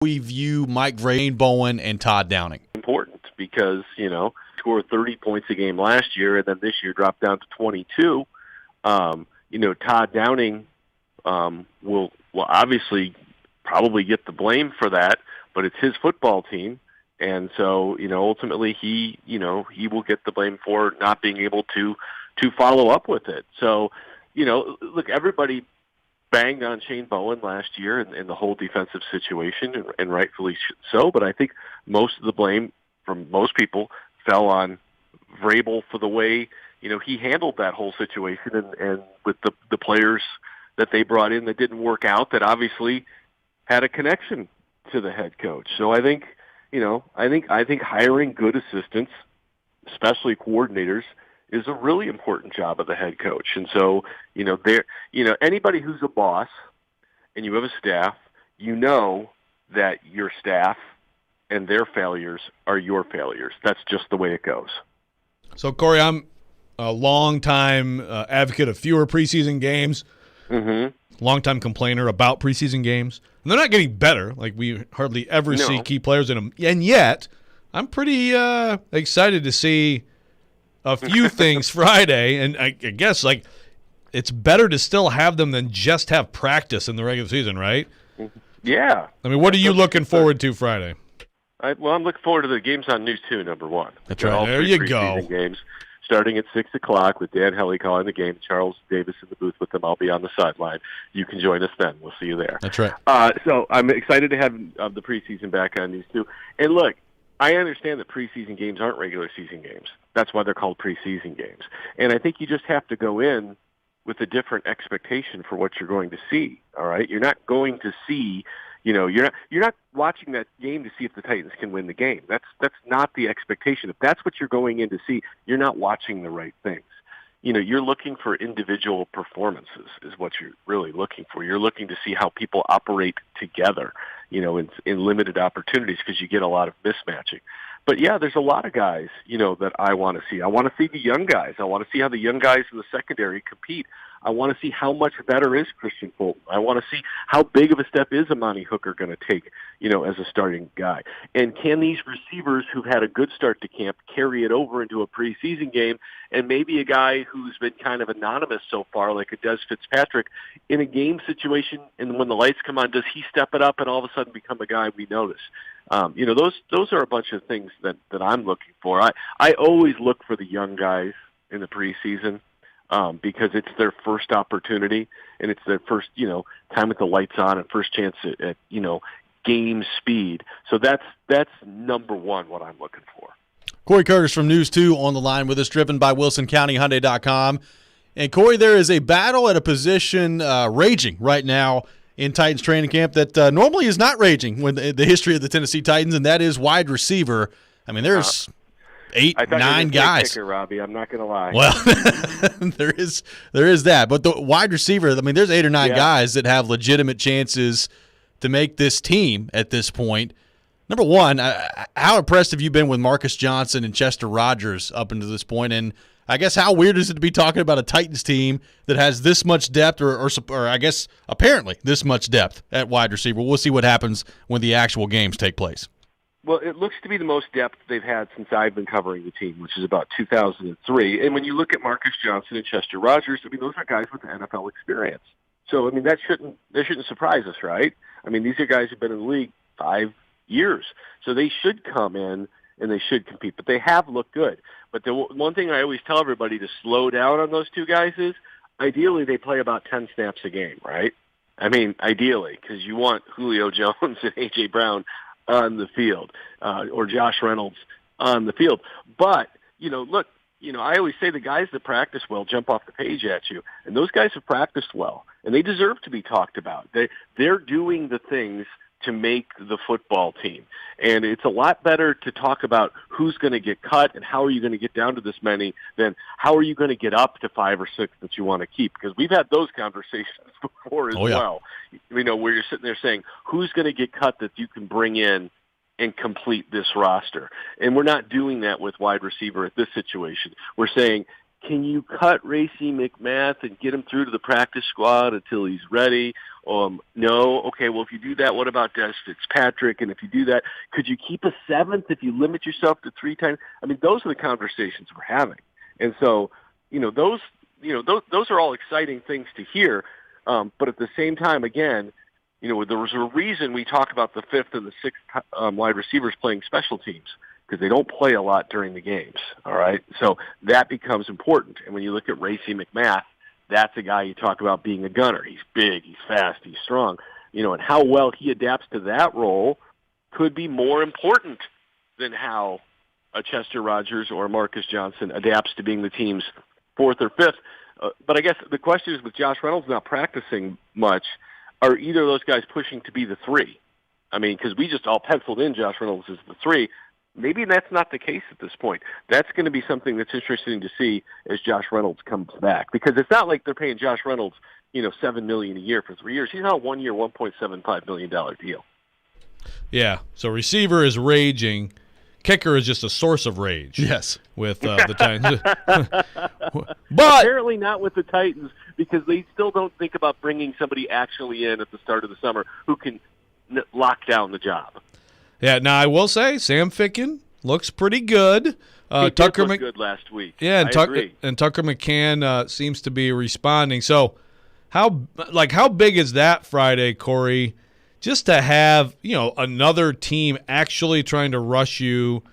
we view Mike Vrane, Bowen, and Todd Downing? Important because, scored 30 points a game last year and then this year dropped down to 22. Todd Downing will obviously probably get the blame for that, but it's his football team. And so, ultimately he will get the blame for not being able to follow up with it. So, look, everybody banged on Shane Bowen last year in the whole defensive situation, and rightfully so. But I think most of the blame from most people fell on Vrabel for the way, he handled that whole situation and with the players that they brought in that didn't work out that obviously had a connection to the head coach. So I think hiring good assistants, especially coordinators, is a really important job of the head coach. And so, anybody who's a boss and you have a staff, that your staff and their failures are your failures. That's just the way it goes. So, Corey, I'm a longtime advocate of fewer preseason games, longtime complainer about preseason games. And they're not getting better. Like, we hardly ever see key players in them. And yet, I'm pretty excited to see a few things Friday. And I guess, it's better to still have them than just have practice in the regular season, right? Yeah. I mean, what are you looking forward to Friday? I'm looking forward to the games on News 2, number one. That's right. There you go. Games starting at 6 o'clock with Dan Helly calling the game, Charles Davis in the booth with them. I'll be on the sideline. You can join us then. We'll see you there. That's right. So I'm excited to have the preseason back on News 2. And look, I understand that preseason games aren't regular season games. That's why they're called preseason games. And I think you just have to go in with a different expectation for what you're going to see. All right, you're not going to see, you're not watching that game to see if the Titans can win the game. That's not the expectation. If that's what you're going in to see, you're not watching the right things. You're looking for individual performances is what you're really looking for. You're looking to see how people operate together, in limited opportunities because you get a lot of mismatching. But, yeah, there's a lot of guys, that I want to see. I want to see the young guys. I want to see how the young guys in the secondary compete. I want to see how much better is Christian Fulton. I want to see how big of a step is Amani Hooker going to take, as a starting guy. And can these receivers who've had a good start to camp carry it over into a preseason game, and maybe a guy who's been kind of anonymous so far, like a Des Fitzpatrick, in a game situation, and when the lights come on, does he step it up and all of a sudden become a guy we notice? Those are a bunch of things that I'm looking for. I always look for the young guys in the preseason because it's their first opportunity and it's their first, time with the lights on and first chance at game speed. So that's number one what I'm looking for. Corey Curtis from News 2 on the line with us, driven by WilsonCountyHyundai.com. And, Corey, there is a battle at a position raging right now in Titans training camp that normally is not raging when the history of the Tennessee Titans, and that is wide receiver. I mean, there's 8, 9 guys. Kicker, Robby. I'm not going to lie. Well, there is that. But the wide receiver, I mean, there's 8 or 9 guys that have legitimate chances to make this team at this point. Number one, how impressed have you been with Marcus Johnson and Chester Rogers up until this point? And I guess how weird is it to be talking about a Titans team that has this much depth or I guess apparently this much depth at wide receiver? We'll see what happens when the actual games take place. Well, it looks to be the most depth they've had since I've been covering the team, which is about 2003. And when you look at Marcus Johnson and Chester Rogers, I mean, those are guys with NFL experience. So, I mean, that shouldn't surprise us, right? I mean, these are guys who've been in the league 5 years. So they should come in and they should compete. But they have looked good. But the one thing I always tell everybody to slow down on those two guys is ideally they play about 10 snaps a game, right? I mean, ideally, because you want Julio Jones and A.J. Brown on the field or Josh Reynolds on the field. But, look, I always say the guys that practice well jump off the page at you. And those guys have practiced well, and they deserve to be talked about. They're doing the things to make the football team. And it's a lot better to talk about who's going to get cut and how are you going to get down to this many than how are you going to get up to 5 or 6 that you want to keep. Because we've had those conversations before as well. Where you're sitting there saying, who's going to get cut that you can bring in and complete this roster? And we're not doing that with wide receiver at this situation. We're saying, can you cut Racey McMath and get him through to the practice squad until he's ready? No. Okay, well, if you do that, what about Des Fitzpatrick? And if you do that, could you keep a seventh if you limit yourself to 3 times? I mean, those are the conversations we're having. And so, those are all exciting things to hear. But at the same time, again, there was a reason we talk about the 5th and the 6th wide receivers playing special teams, because they don't play a lot during the games, all right? So that becomes important. And when you look at Racey McMath, that's a guy you talk about being a gunner. He's big, he's fast, he's strong. And how well he adapts to that role could be more important than how a Chester Rogers or Marcus Johnson adapts to being the team's 4th or 5th. But I guess the question is, with Josh Reynolds not practicing much, are either of those guys pushing to be the 3? I mean, because we just all penciled in Josh Reynolds as the 3. Maybe that's not the case at this point. That's going to be something that's interesting to see as Josh Reynolds comes back, because it's not like they're paying Josh Reynolds, $7 million a year for 3 years. He's on a 1-year, $1.75 million deal. Yeah. So receiver is raging. Kicker is just a source of rage. Yes, with the Titans. But apparently not with the Titans, because they still don't think about bringing somebody actually in at the start of the summer who can lock down the job. Yeah, now I will say Sam Ficken looks pretty good. Tucker looked good last week. Yeah, and Tucker McCann seems to be responding. So, how big is that Friday, Corey? Just to have another team actually trying to rush you,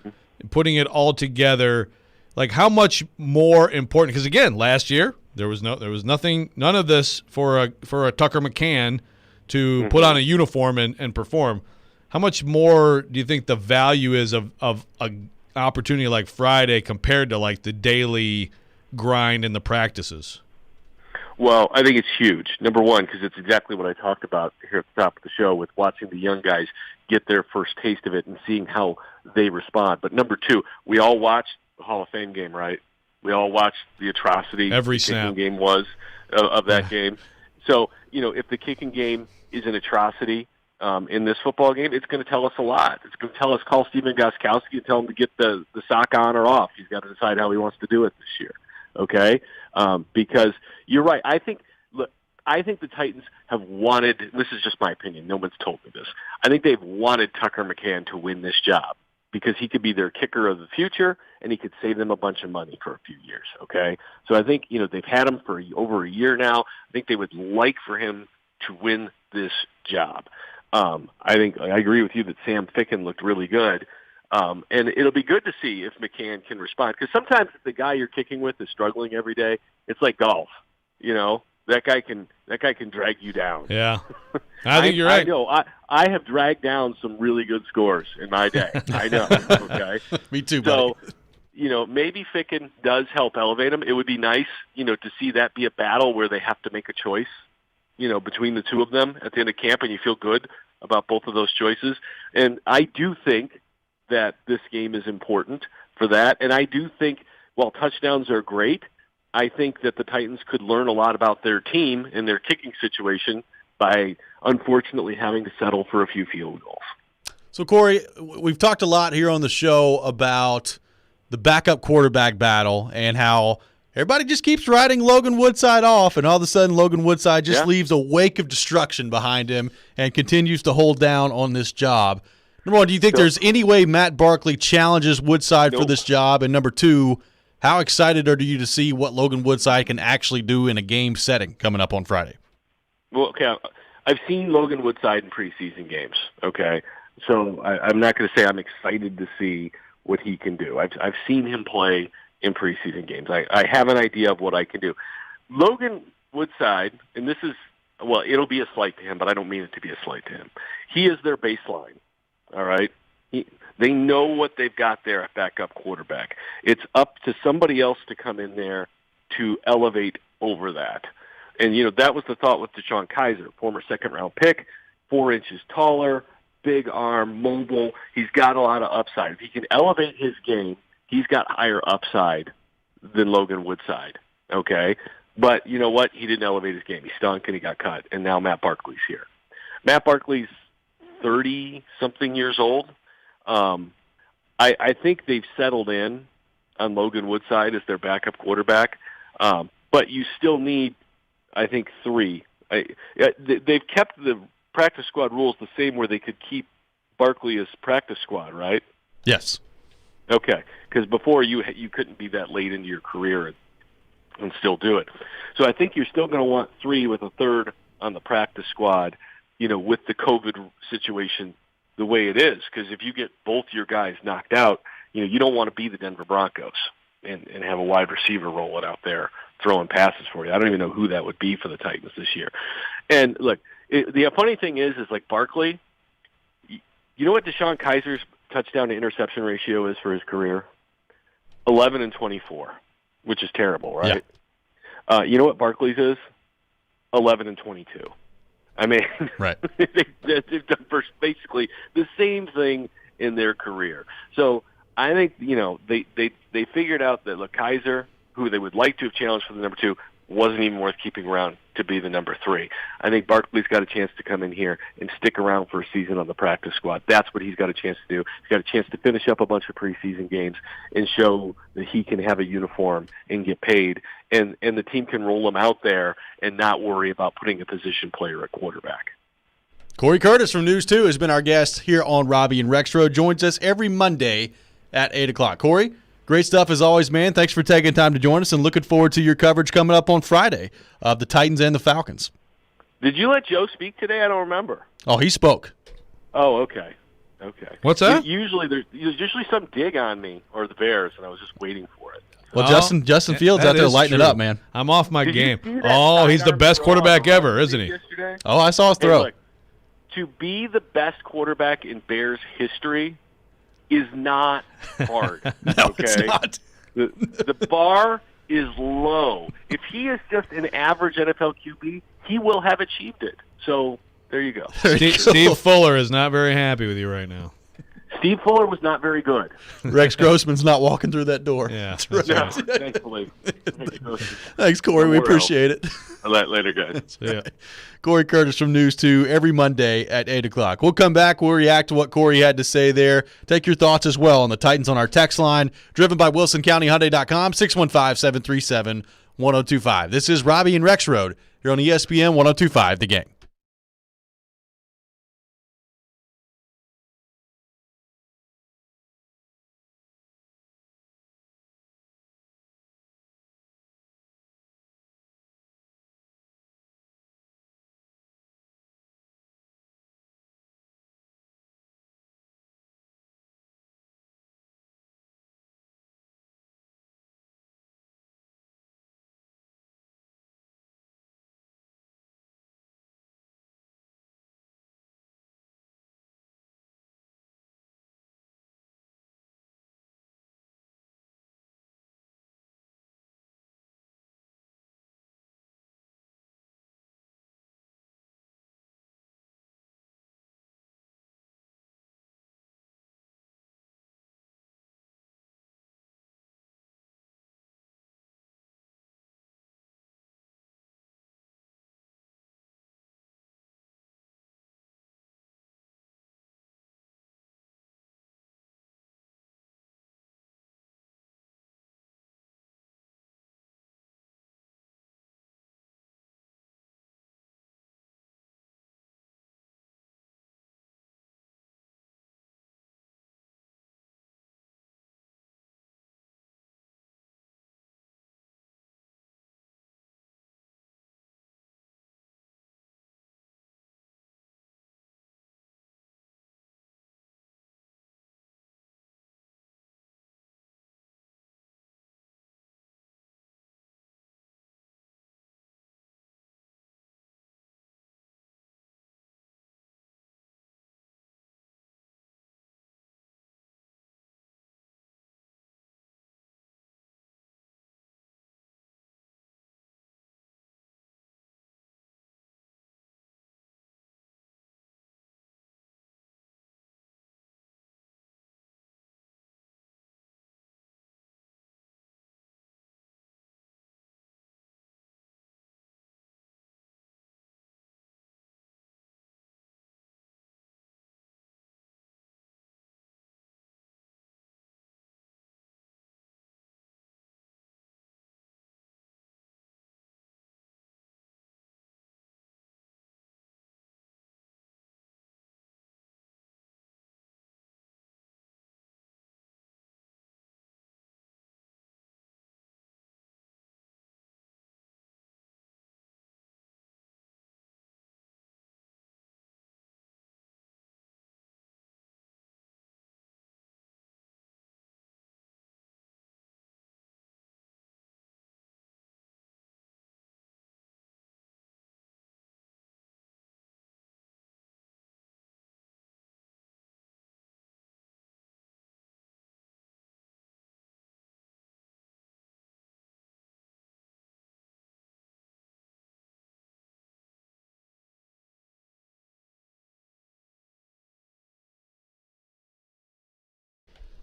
putting it all together. Like, how much more important? Because again, last year there was none of this for a Tucker McCann to put on a uniform and perform. How much more do you think the value is of an opportunity like Friday compared to like the daily grind in the practices? Well, I think it's huge. Number one, because it's exactly what I talked about here at the top of the show with watching the young guys get their first taste of it and seeing how they respond. But number two, we all watched the Hall of Fame game, right? We all watched the atrocity every kicking game was of that game. So, if the kicking game is an atrocity in this football game, it's going to tell us a lot. It's going to tell us, call Stephen Gostkowski and tell him to get the sock on or off. He's got to decide how he wants to do it this year. Okay? Because you're right. I think the Titans have wanted, this is just my opinion, no one's told me this, I think they've wanted Tucker McCann to win this job because he could be their kicker of the future and he could save them a bunch of money for a few years, okay? So I think, they've had him for over a year now. I think they would like for him to win this job. I agree with you that Sam Ficken looked really good. And it'll be good to see if McCann can respond, because sometimes if the guy you're kicking with is struggling every day, it's like golf. That guy can drag you down. Yeah, I think you're right. I know. I have dragged down some really good scores in my day. I know. Okay, me too. Buddy. So, maybe Ficken does help elevate him. It would be nice, to see that be a battle where they have to make a choice, between the two of them at the end of camp, and you feel good about both of those choices. And I do think that this game is important for that. And I do think, while touchdowns are great, I think that the Titans could learn a lot about their team and their kicking situation by, unfortunately, having to settle for a few field goals. So, Corey, we've talked a lot here on the show about the backup quarterback battle and how everybody just keeps writing Logan Woodside off, and all of a sudden Logan Woodside just leaves a wake of destruction behind him and continues to hold down on this job. Number one, do you think there's any way Matt Barkley challenges Woodside for this job? And number two, how excited are you to see what Logan Woodside can actually do in a game setting coming up on Friday? Well, okay, I've seen Logan Woodside in preseason games, okay? So I'm not going to say I'm excited to see what he can do. I've seen him play in preseason games. I have an idea of what I can do. Logan Woodside, and this is, well, it'll be a slight to him, but I don't mean it to be a slight to him. He is their baseline. All right. They know what they've got there at backup quarterback. It's up to somebody else to come in there to elevate over that. And, that was the thought with Deshaun Kaiser, former second-round pick, 4 inches taller, big arm, mobile. He's got a lot of upside. If he can elevate his game, he's got higher upside than Logan Woodside, okay? But you know what? He didn't elevate his game. He stunk and he got cut, and now Matt Barkley's here. Matt Barkley's 30-something years old. I think they've settled in on Logan Woodside as their backup quarterback. But you still need, I think, 3. They've kept the practice squad rules the same where they could keep Barkley as practice squad, right? Yes. Okay, because before you couldn't be that late into your career and still do it. So I think you're still going to want 3 with a third on the practice squad, with the COVID situation the way it is. Because if you get both your guys knocked out, you don't want to be the Denver Broncos and have a wide receiver rolling out there throwing passes for you. I don't even know who that would be for the Titans this year. And look, the funny thing is like Barkley, you know what Deshaun Kaiser's touchdown to interception ratio is for his career? 11-24, which is terrible, right? Yeah. You know what Barkley's is? 11-22. I mean, right. they've done basically the same thing in their career. So I think they figured out that Kaiser, who they would like to have challenged for the number 2, wasn't even worth keeping around to be the number 3. I think Barkley's got a chance to come in here and stick around for a season on the practice squad. That's what he's got a chance to do. He's got a chance to finish up a bunch of preseason games and show that he can have a uniform and get paid, and the team can roll him out there and not worry about putting a position player at quarterback. Corey Curtis from News 2 has been our guest here on Robby and Rexrode. Joins us every Monday at 8 o'clock. Corey, great stuff as always, man. Thanks for taking time to join us, and looking forward to your coverage coming up on Friday of the Titans and the Falcons. Did you let Joe speak today? I don't remember. Oh, he spoke. Oh, okay. What's that? Usually there's usually some dig on me or the Bears, and I was just waiting for it. Well, Justin Fields out there lighting it up, man. I'm off my game. Oh, he's the best quarterback ever, isn't he? Yesterday? Oh, I saw his throw. Hey, look, to be the best quarterback in Bears history is not hard. No, okay? it's not. The bar is low. If he is just an average NFL QB, he will have achieved it. So there you go. Steve Fuller is not very happy with you right now. Steve Fuller was not very good. Rex Grossman's not walking through that door. Yeah, that's right. No, thankfully. Thanks, Corey. We appreciate it. Later, guys. Yeah. Corey Curtis from News 2 every Monday at 8 o'clock. We'll come back. We'll react to what Corey had to say there. Take your thoughts as well on the Titans on our text line, driven by WilsonCountyHyundai.com, 615-737-1025. This is Robby and Rexrode here on ESPN 1025, The Game.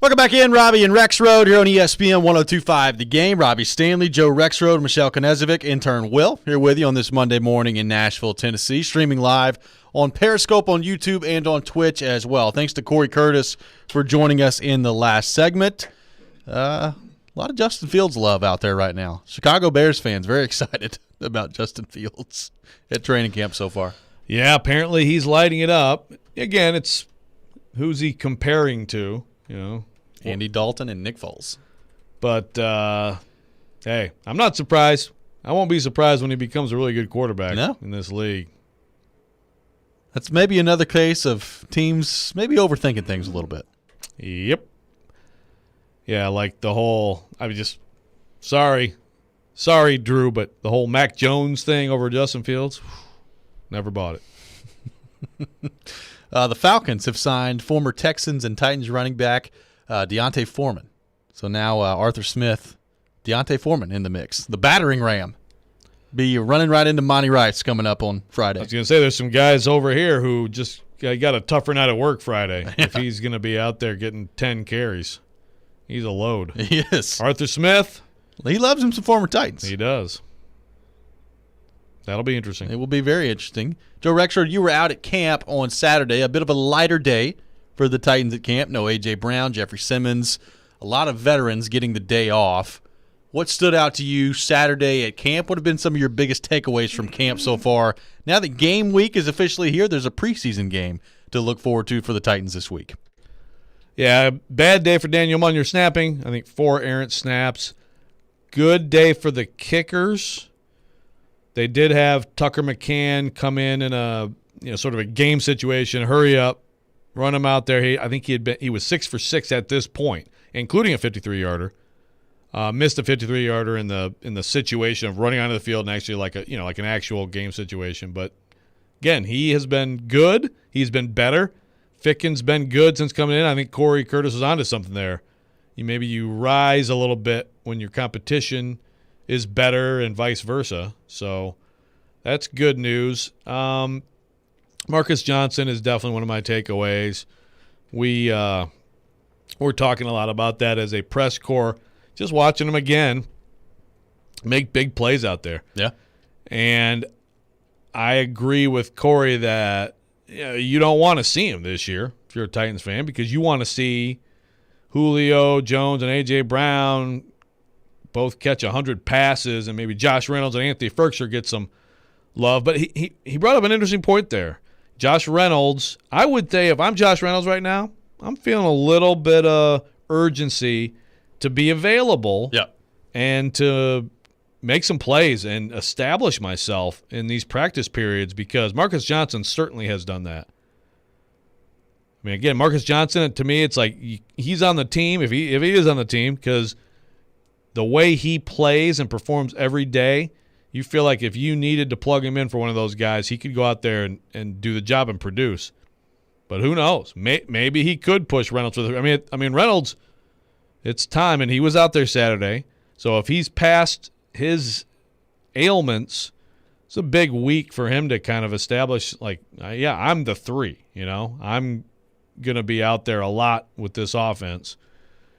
Welcome back in, Robby and Rexrode here on ESPN 102.5 The Game. Robby Stanley, Joe Rexrode, Michelle Knezovic, intern Will, here with you on this Monday morning in Nashville, Tennessee, streaming live on Periscope, on YouTube, and on Twitch as well. Thanks to Corey Curtis for joining us in the last segment. A lot of Justin Fields love out there right now. Chicago Bears fans very excited about Justin Fields at training camp so far. Yeah, apparently he's lighting it up. Again, it's who's he comparing to, you know? Andy Dalton and Nick Foles. But, hey, I'm not surprised. I won't be surprised when he becomes a really good quarterback in this league. That's maybe another case of teams maybe overthinking things a little bit. Yep. Yeah, like the whole – I mean, just sorry, Drew, but the whole Mac Jones thing over Justin Fields, never bought it. The Falcons have signed former Texans and Titans running back Deontay Foreman. So now Arthur Smith, Deontay Foreman in the mix. The battering ram. Be running right into Monty Rice coming up on Friday. I was going to say there's some guys over here who just got a tougher night at work Friday if he's going to be out there getting 10 carries. He's a load. He is. Arthur Smith. He loves him some former Titans. He does. That'll be interesting. It will be very interesting. Joe Rexrode, you were out at camp on Saturday, a bit of a lighter day for the Titans at camp. No A.J. Brown, Jeffrey Simmons, a lot of veterans getting the day off. What stood out to you Saturday at camp? What have been some of your biggest takeaways from camp so far? Now that game week is officially here, there's a preseason game to look forward to for the Titans this week. Yeah, bad day for Daniel Munyard snapping. I think 4 errant snaps. Good day for the kickers. They did have Tucker McCann come in a sort of a game situation. Hurry up, run him out there. I think he was 6 for 6 at this point, including a 53-yarder. Missed a 53-yarder in the situation of running onto the field and actually like an actual game situation. But again, he has been good. He's been better. Ficken's been good since coming in. I think Corey Curtis was onto something there. Maybe you rise a little bit when your competition is better and vice versa. So that's good news. Marcus Johnson is definitely one of my takeaways. We're talking a lot about that as a press corps. Just watching him again make big plays out there. Yeah. And I agree with Corey that you don't want to see him this year if you're a Titans fan because you want to see Julio Jones and A.J. Brown both catch 100 passes and maybe Josh Reynolds and Anthony Ferkser get some love. But he brought up an interesting point there. Josh Reynolds, I would say if I'm Josh Reynolds right now, I'm feeling a little bit of urgency to be available and to make some plays and establish myself in these practice periods because Marcus Johnson certainly has done that. I mean, again, Marcus Johnson, to me, it's like he's on the team, if he is on the team, because the way he plays and performs every day, you feel like if you needed to plug him in for one of those guys, he could go out there and do the job and produce. But who knows? Maybe he could push Reynolds. I mean, Reynolds, it's time, and he was out there Saturday. So if he's past his ailments, it's a big week for him to kind of establish, I'm the 3, I'm going to be out there a lot with this offense.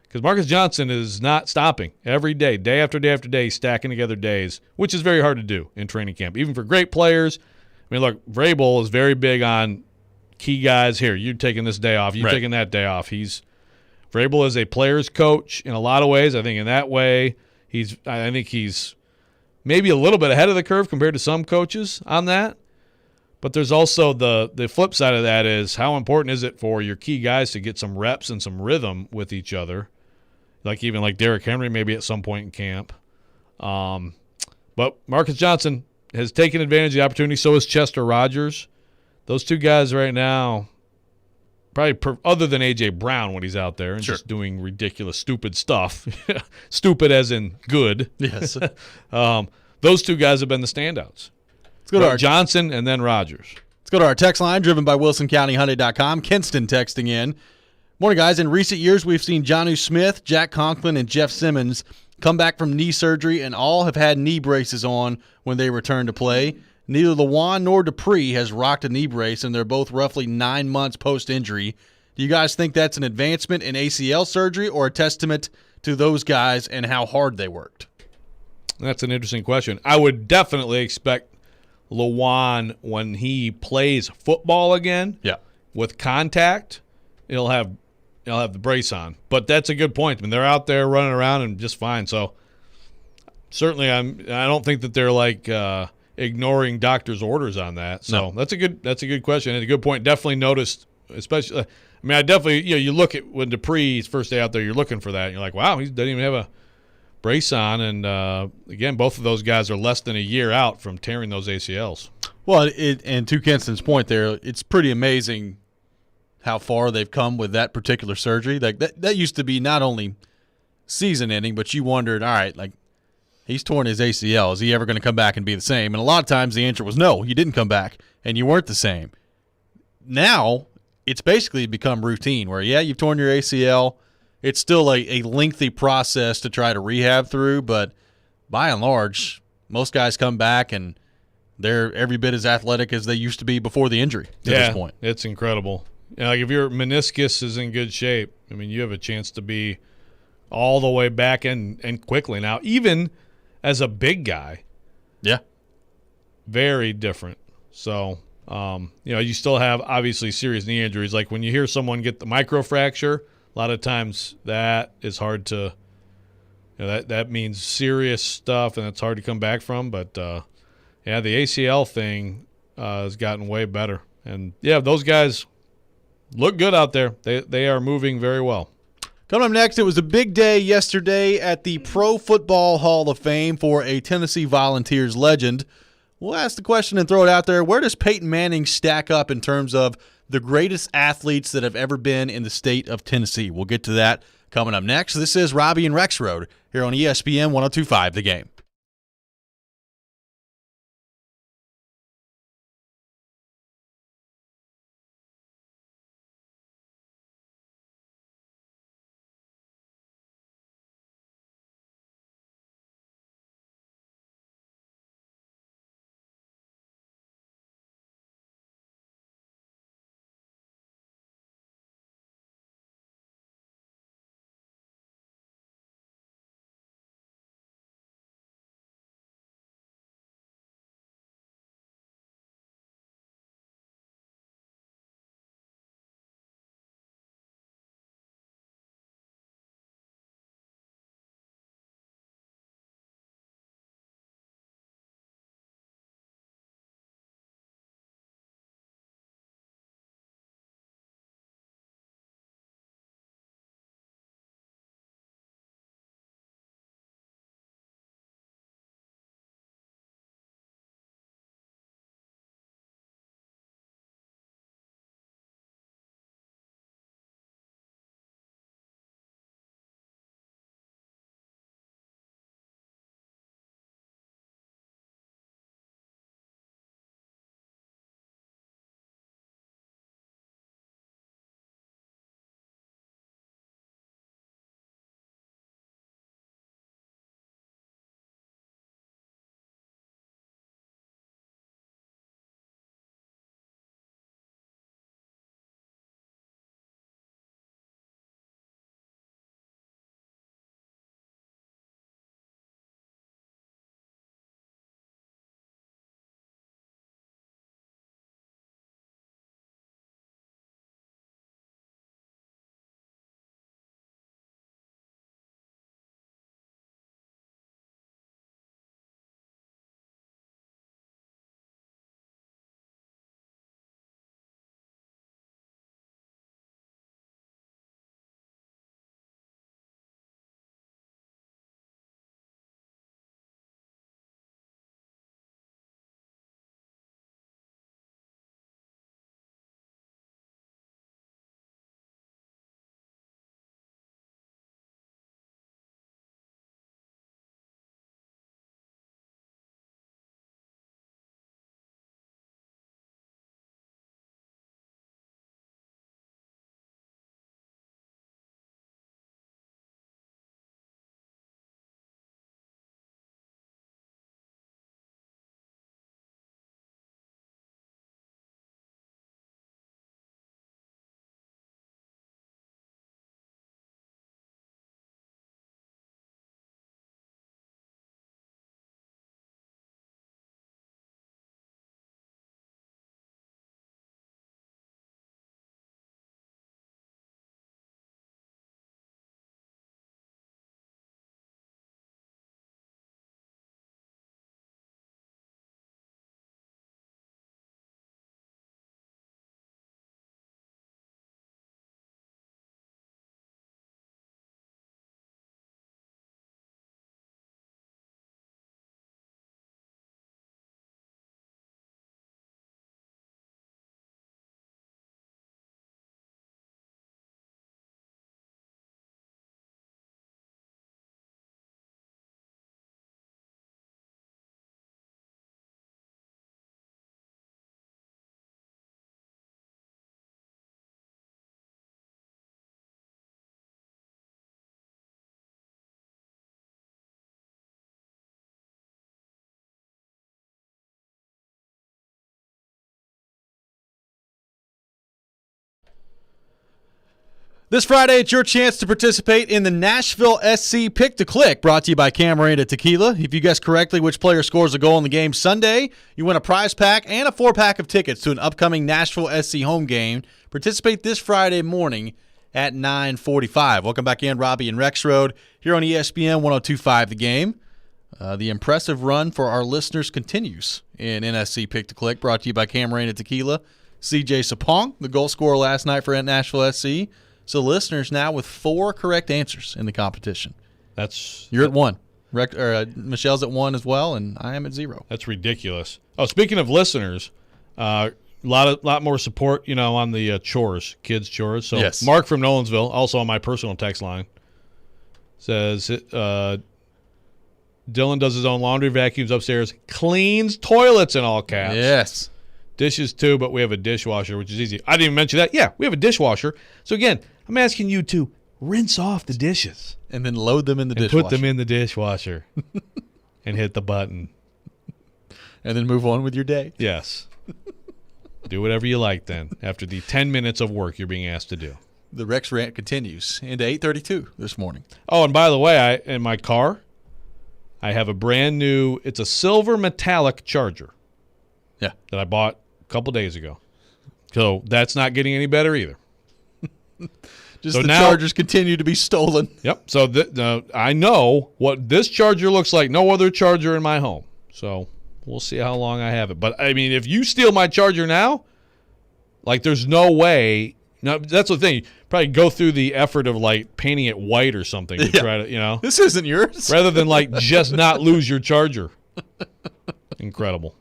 Because Marcus Johnson is not stopping every day, day after day after day, stacking together days, which is very hard to do in training camp, even for great players. I mean, look, Vrabel is very big on key guys. Here, you're taking this day off. You're taking that day off. Vrabel is a player's coach in a lot of ways. I think in that way, I think he's maybe a little bit ahead of the curve compared to some coaches on that. But there's also the flip side of that is how important is it for your key guys to get some reps and some rhythm with each other, like Derrick Henry maybe at some point in camp. But Marcus Johnson has taken advantage of the opportunity. So has Chester Rogers. Those two guys right now, probably other than A.J. Brown when he's out there and just doing ridiculous, stupid stuff. Stupid as in good. Yes. Those two guys have been the standouts. Let's go to our Johnson and then Rogers. Let's go to our text line, driven by WilsonCountyHyundai.com. Kinston texting in. Morning, guys. In recent years, we've seen Jonnu Smith, Jack Conklin, and Jeff Simmons come back from knee surgery, and all have had knee braces on when they return to play. Neither Lewan nor Dupree has rocked a knee brace, and they're both roughly 9 months post-injury. Do you guys think that's an advancement in ACL surgery or a testament to those guys and how hard they worked? That's an interesting question. I would definitely expect Lewan, when he plays football again, with contact, he'll have the brace on. But that's a good point. I mean, they're out there running around and just fine. So certainly, I don't think that they're like ignoring doctor's orders on that. So that's a good question and a good point. Definitely noticed, especially. I mean, I definitely you look at when Dupree's first day out there, you're looking for that. And you're like, wow, he doesn't even have a brace on. And again, both of those guys are less than a year out from tearing those ACLs. Well, and to Kenson's point there, it's pretty amazing how far they've come with that particular surgery. Like that used to be not only season ending, but you wondered, all right, like he's torn his ACL. Is he ever going to come back and be the same? And a lot of times the answer was no, you didn't come back and you weren't the same. Now it's basically become routine where, you've torn your ACL. It's still a lengthy process to try to rehab through, but by and large, most guys come back and they're every bit as athletic as they used to be before the injury to this point. It's incredible. Like if your meniscus is in good shape, I mean, you have a chance to be all the way back and quickly. Now, even as a big guy, very different. So, you still have obviously serious knee injuries. Like when you hear someone get the microfracture, a lot of times that is hard to, that means serious stuff and it's hard to come back from. But, the ACL thing has gotten way better. And, those guys look good out there. They are moving very well. Coming up next, it was a big day yesterday at the Pro Football Hall of Fame for a Tennessee Volunteers legend. We'll ask the question and throw it out there. Where does Peyton Manning stack up in terms of the greatest athletes that have ever been in the state of Tennessee? We'll get to that coming up next. This is Robby and Rexrode here on ESPN 102.5 The Game. This Friday, it's your chance to participate in the Nashville SC Pick to Click, brought to you by Camarena Tequila. If you guess correctly which player scores a goal in the game Sunday, you win a prize pack and a 4-pack of tickets to an upcoming Nashville SC home game. Participate this Friday morning at 9:45. Welcome back in, Robby and Rexrode, here on ESPN 102.5 The Game. The impressive run for our listeners continues in NSC Pick to Click, brought to you by Camarena Tequila. CJ Sapong, the goal scorer last night for Nashville SC. So listeners now with 4 correct answers in the competition. You're at 1. Michelle's at 1 as well, and I am at 0. That's ridiculous. Oh, speaking of listeners, lot more support, on the chores, kids' chores. So yes. Mark from Nolensville, also on my personal text line, says Dylan does his own laundry, vacuums upstairs, cleans toilets in all caps. Yes. Dishes too, but we have a dishwasher, which is easy. I didn't even mention that. Yeah, we have a dishwasher. So again, I'm asking you to rinse off the dishes. And then load them in the dishwasher. Put them in the dishwasher and hit the button. And then move on with your day. Yes. Do whatever you like then after the 10 minutes of work you're being asked to do. The Rex rant continues into 8:32 this morning. Oh, and by the way, in my car, I have a brand new, it's a silver metallic charger. Yeah. That I bought a couple days ago. So that's not getting any better either. Just so the chargers continue to be stolen. Yep. So I know what this charger looks like. No other charger in my home. So we'll see how long I have it. But, I mean, if you steal my charger now, there's no way. Now, that's the thing. You probably go through the effort of, painting it white or something to try to, This isn't yours. Rather than, just not lose your charger. Incredible.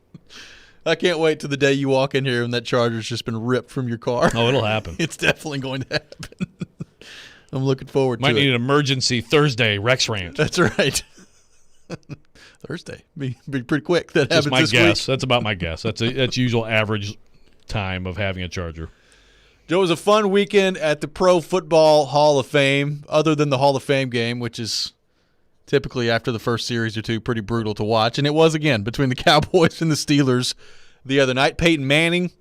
I can't wait till the day you walk in here and that charger's just been ripped from your car. Oh, it'll happen. It's definitely going to happen. I'm looking forward to it. Might need an emergency Thursday Rex rant. That's right. Thursday. Be pretty quick. That That's happens my this guess. week. That's about my guess. That's usual average time of having a charger. Joe, it was a fun weekend at the Pro Football Hall of Fame, other than the Hall of Fame game, which is typically after the first series or two pretty brutal to watch. And it was, again, between the Cowboys and the Steelers the other night. Peyton Manning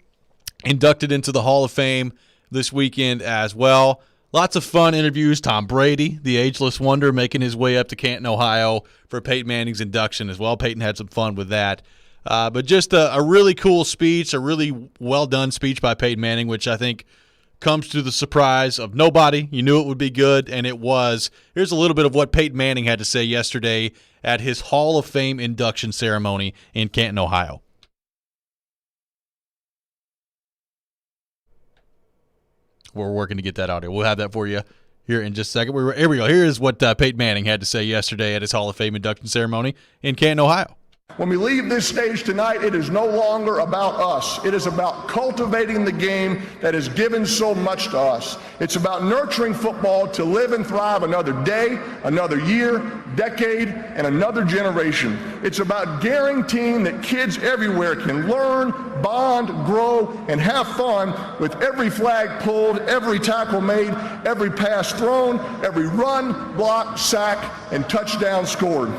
inducted into the Hall of Fame this weekend as well. Lots of fun interviews. Tom Brady, the ageless wonder, making his way up to Canton, Ohio for Peyton Manning's induction as well. Peyton had some fun with that. But just a really cool speech, a really well-done speech by Peyton Manning, which I think comes to the surprise of nobody. You knew it would be good, and it was. Here's a little bit of what Peyton Manning had to say yesterday at his Hall of Fame induction ceremony in Canton, Ohio. We're working to get that audio. We'll have that for you here in just a second. Here we go. Here is what Peyton Manning had to say yesterday at his Hall of Fame induction ceremony in Canton, Ohio. When we leave this stage tonight, it is no longer about us. It is about cultivating the game that has given so much to us. It's about nurturing football to live and thrive another day, another year, decade, and another generation. It's about guaranteeing that kids everywhere can learn, bond, grow, and have fun with every flag pulled, every tackle made, every pass thrown, every run, block, sack, and touchdown scored.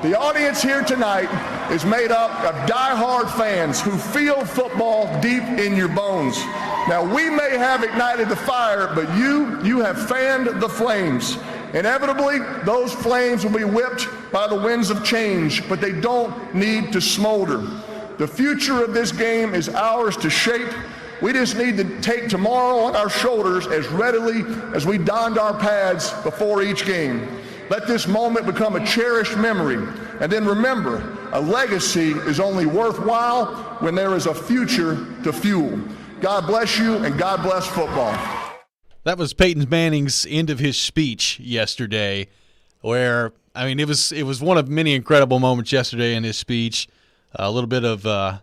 The audience here tonight is made up of die-hard fans who feel football deep in your bones. Now, we may have ignited the fire, but you have fanned the flames. Inevitably, those flames will be whipped by the winds of change, but they don't need to smolder. The future of this game is ours to shape. We just need to take tomorrow on our shoulders as readily as we donned our pads before each game. Let this moment become a cherished memory. And then remember, a legacy is only worthwhile when there is a future to fuel. God bless you, and God bless football. That was Peyton Manning's end of his speech yesterday, where, it was one of many incredible moments yesterday in his speech. A little bit of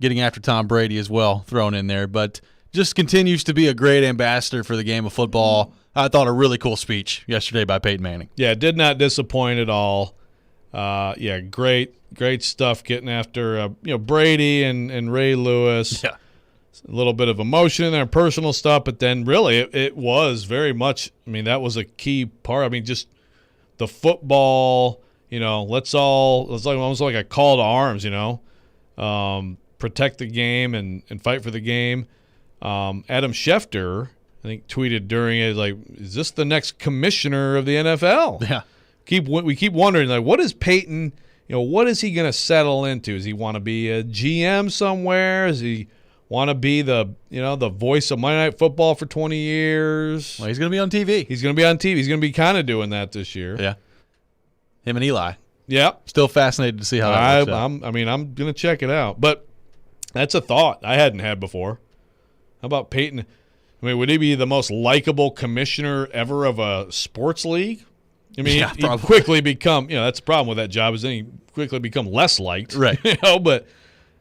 getting after Tom Brady as well thrown in there, but just continues to be a great ambassador for the game of football. I thought a really cool speech yesterday by Peyton Manning. Yeah, did not disappoint at all. Great stuff getting after Brady and Ray Lewis. Yeah. A little bit of emotion in there, personal stuff, but then really it was very much, that was a key part. Just the football, let's almost like a call to arms, protect the game and fight for the game. Adam Schefter I think tweeted during it, like, is this the next commissioner of the NFL? Yeah. We keep wondering, like, what is Peyton, what is he going to settle into? Does he want to be a GM somewhere? Does he want to be the voice of Monday Night Football for 20 years? Well, he's going to be on TV. He's going to be on TV. He's going to be kind of doing that this year. Yeah. Him and Eli. Yeah. Still fascinated to see how that works out. I'm going to check it out. But that's a thought I hadn't had before. How about Peyton? I mean, would he be the most likable commissioner ever of a sports league? I mean, Yeah, he'd quickly become, that's the problem with that job, is then he quickly become less liked. Right. But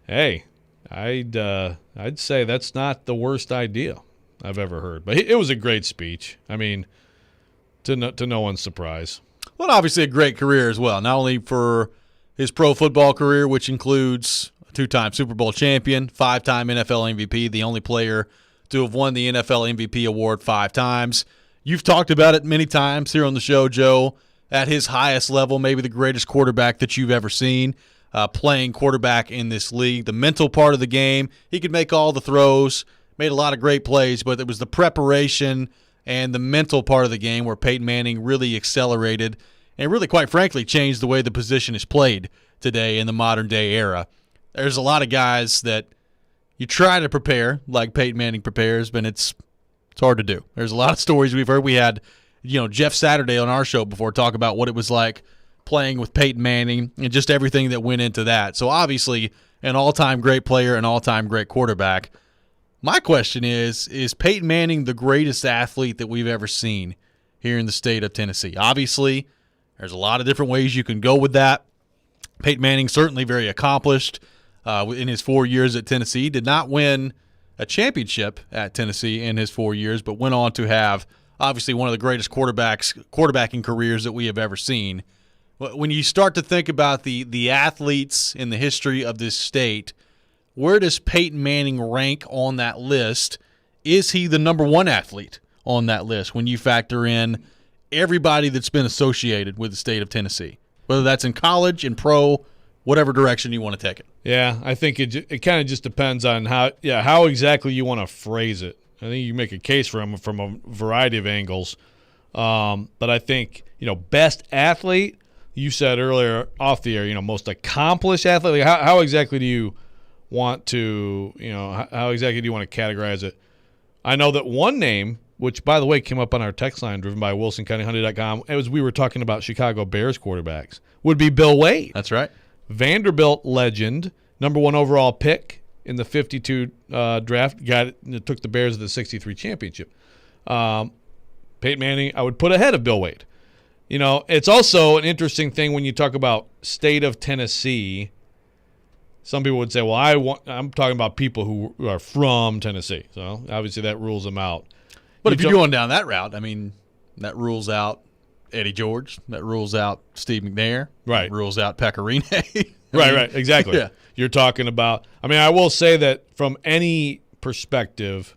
hey, I'd say that's not the worst idea I've ever heard. But it was a great speech. I mean, to no one's surprise. Well, obviously a great career as well, not only for his pro football career, which includes a 2-time Super Bowl champion, 5-time NFL MVP, the only player to have won the NFL MVP award 5 times. You've talked about it many times here on the show, Joe. At his highest level, maybe the greatest quarterback that you've ever seen, playing quarterback in this league. The mental part of the game, he could make all the throws, made a lot of great plays, but it was the preparation and the mental part of the game where Peyton Manning really accelerated and really, quite frankly, changed the way the position is played today in the modern-day era. There's a lot of guys that you try to prepare like Peyton Manning prepares, but it's hard to do. There's a lot of stories we've heard. We had, Jeff Saturday on our show before talk about what it was like playing with Peyton Manning and just everything that went into that. So obviously an all-time great player, an all-time great quarterback. My question is Peyton Manning the greatest athlete that we've ever seen here in the state of Tennessee? Obviously, there's a lot of different ways you can go with that. Peyton Manning certainly very accomplished in his 4 years at Tennessee. Did not win a championship at Tennessee in his 4 years, but went on to have obviously one of the greatest quarterbacking careers that we have ever seen. When you start to think about the athletes in the history of this state, where does Peyton Manning rank on that list? Is he the number one athlete on that list when you factor in everybody that's been associated with the state of Tennessee, whether that's in college, in pro, whatever direction you want to take it? Yeah, I think it kind of just depends on how exactly you want to phrase it. I think you make a case for him from a variety of angles. But I think, best athlete, you said earlier off the air, most accomplished athlete. Like how exactly do you want to, how exactly do you want to categorize it? I know that one name, which, by the way, came up on our text line driven by WilsonCountyHunter.com, as we were talking about Chicago Bears quarterbacks, would be Bill Wade. That's right. Vanderbilt legend, number 1 overall pick in the 52 draft, took the Bears to the 63 championship. Peyton Manning, I would put ahead of Bill Wade. It's also an interesting thing when you talk about state of Tennessee. Some people would say, well, I'm talking about people who are from Tennessee. So obviously that rules them out. But if you're going down that route, I mean, that rules out Eddie George. That rules out Steve McNair. Right. That rules out Pecorine. Right, exactly. Yeah. You're talking about – I will say that from any perspective,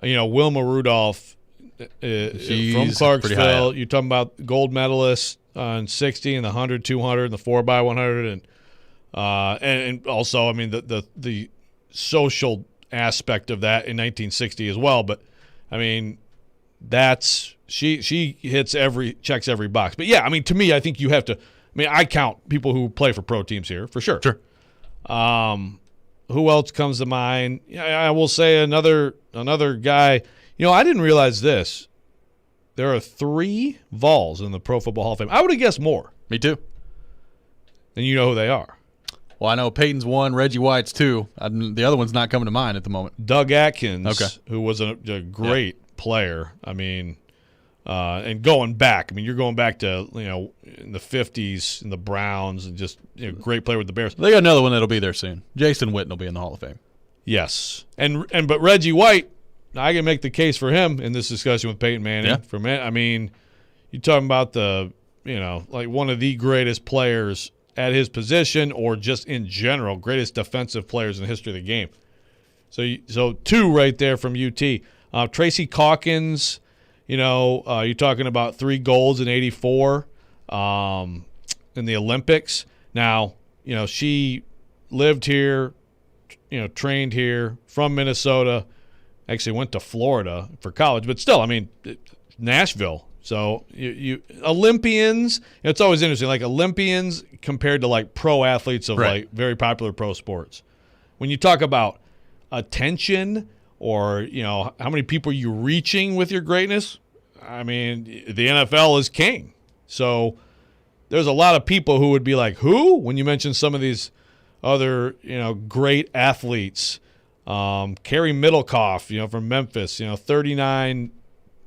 Wilma Rudolph from Clarksville, you're talking about gold medalists on 60 and the 100, 200, and the 4x100. And also, the social aspect of that in 1960 as well. But, that's – She checks every box. But, yeah, to me, I think you have to – I count people who play for pro teams here, for sure. Sure. Who else comes to mind? I will say another guy. I didn't realize this. There are 3 Vols in the Pro Football Hall of Fame. I would have guessed more. Me too. And you know who they are. Well, I know Peyton's 1, Reggie White's 2. The other one's not coming to mind at the moment. Doug Atkins, okay, who was a great player. And going back, you're going back to, in the 50s in the Browns and just great player with the Bears. They got another one that'll be there soon. Jason Witten will be in the Hall of Fame. Yes. But Reggie White, I can make the case for him in this discussion with Peyton Manning. Yeah. You're talking about like one of the greatest players at his position or just in general, greatest defensive players in the history of the game. So 2 right there from UT. Tracy Calkins, you're talking about 3 golds in '84 in the Olympics. Now, she lived here, trained here from Minnesota, Actually went to Florida for college, but still, I mean, Nashville. So you Olympians, it's always interesting, like Olympians compared to like pro athletes of like very popular pro sports. When you talk about attention or, how many people are you reaching with your greatness, I mean, the NFL is king. So there's a lot of people who would be like, who? When you mention some of these other, great athletes. Kerry Middlecoff, from Memphis, 39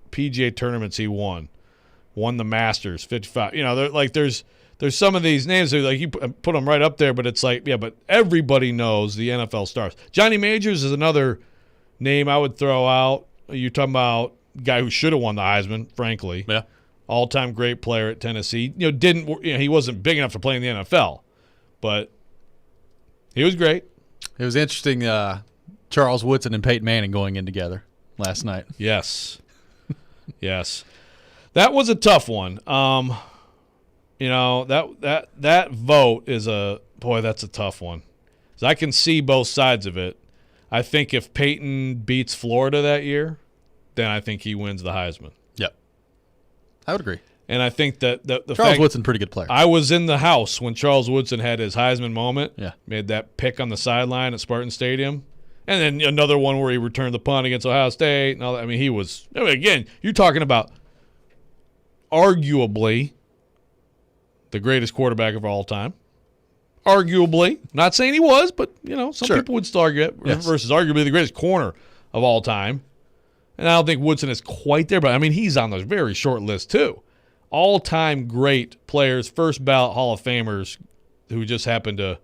PGA tournaments he won the Masters, 55. There's some of these names that like you put them right up there, but it's like, yeah, but everybody knows the NFL stars. Johnny Majors is another name I would throw out. You're talking about a guy who should have won the Heisman, frankly. Yeah. All-time great player at Tennessee. He wasn't big enough to play in the NFL, but he was great. It was interesting. Charles Woodson and Peyton Manning going in together last night. Yes. Yes. That was a tough one. That vote is that's a tough one. 'Cause I can see both sides of it. I think if Peyton beats Florida that year, then I think he wins the Heisman. Yep. I would agree. And I think that the Charles Woodson, pretty good player. I was in the house when Charles Woodson had his Heisman moment. Yeah. Made that pick on the sideline at Spartan Stadium. And then another one where he returned the punt against Ohio State and all that. I mean, again, you're talking about arguably the greatest quarterback of all time. Arguably. Not saying he was, but, some people would still argue it versus arguably the greatest corner of all time. And I don't think Woodson is quite there, but, I mean, he's on the very short list, too. All-time great players, first ballot Hall of Famers who just happen to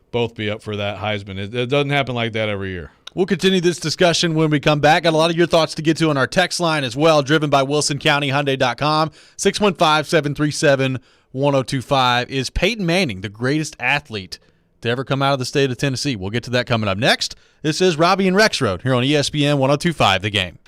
both be up for that Heisman. It doesn't happen like that every year. We'll continue this discussion when we come back. Got a lot of your thoughts to get to on our text line as well, driven by WilsonCountyHyundai.com, 615-737-1025. Is Peyton Manning the greatest athlete to ever come out of the state of Tennessee? We'll get to that coming up next. This is Robby and Rexrode here on ESPN 1025 The Game.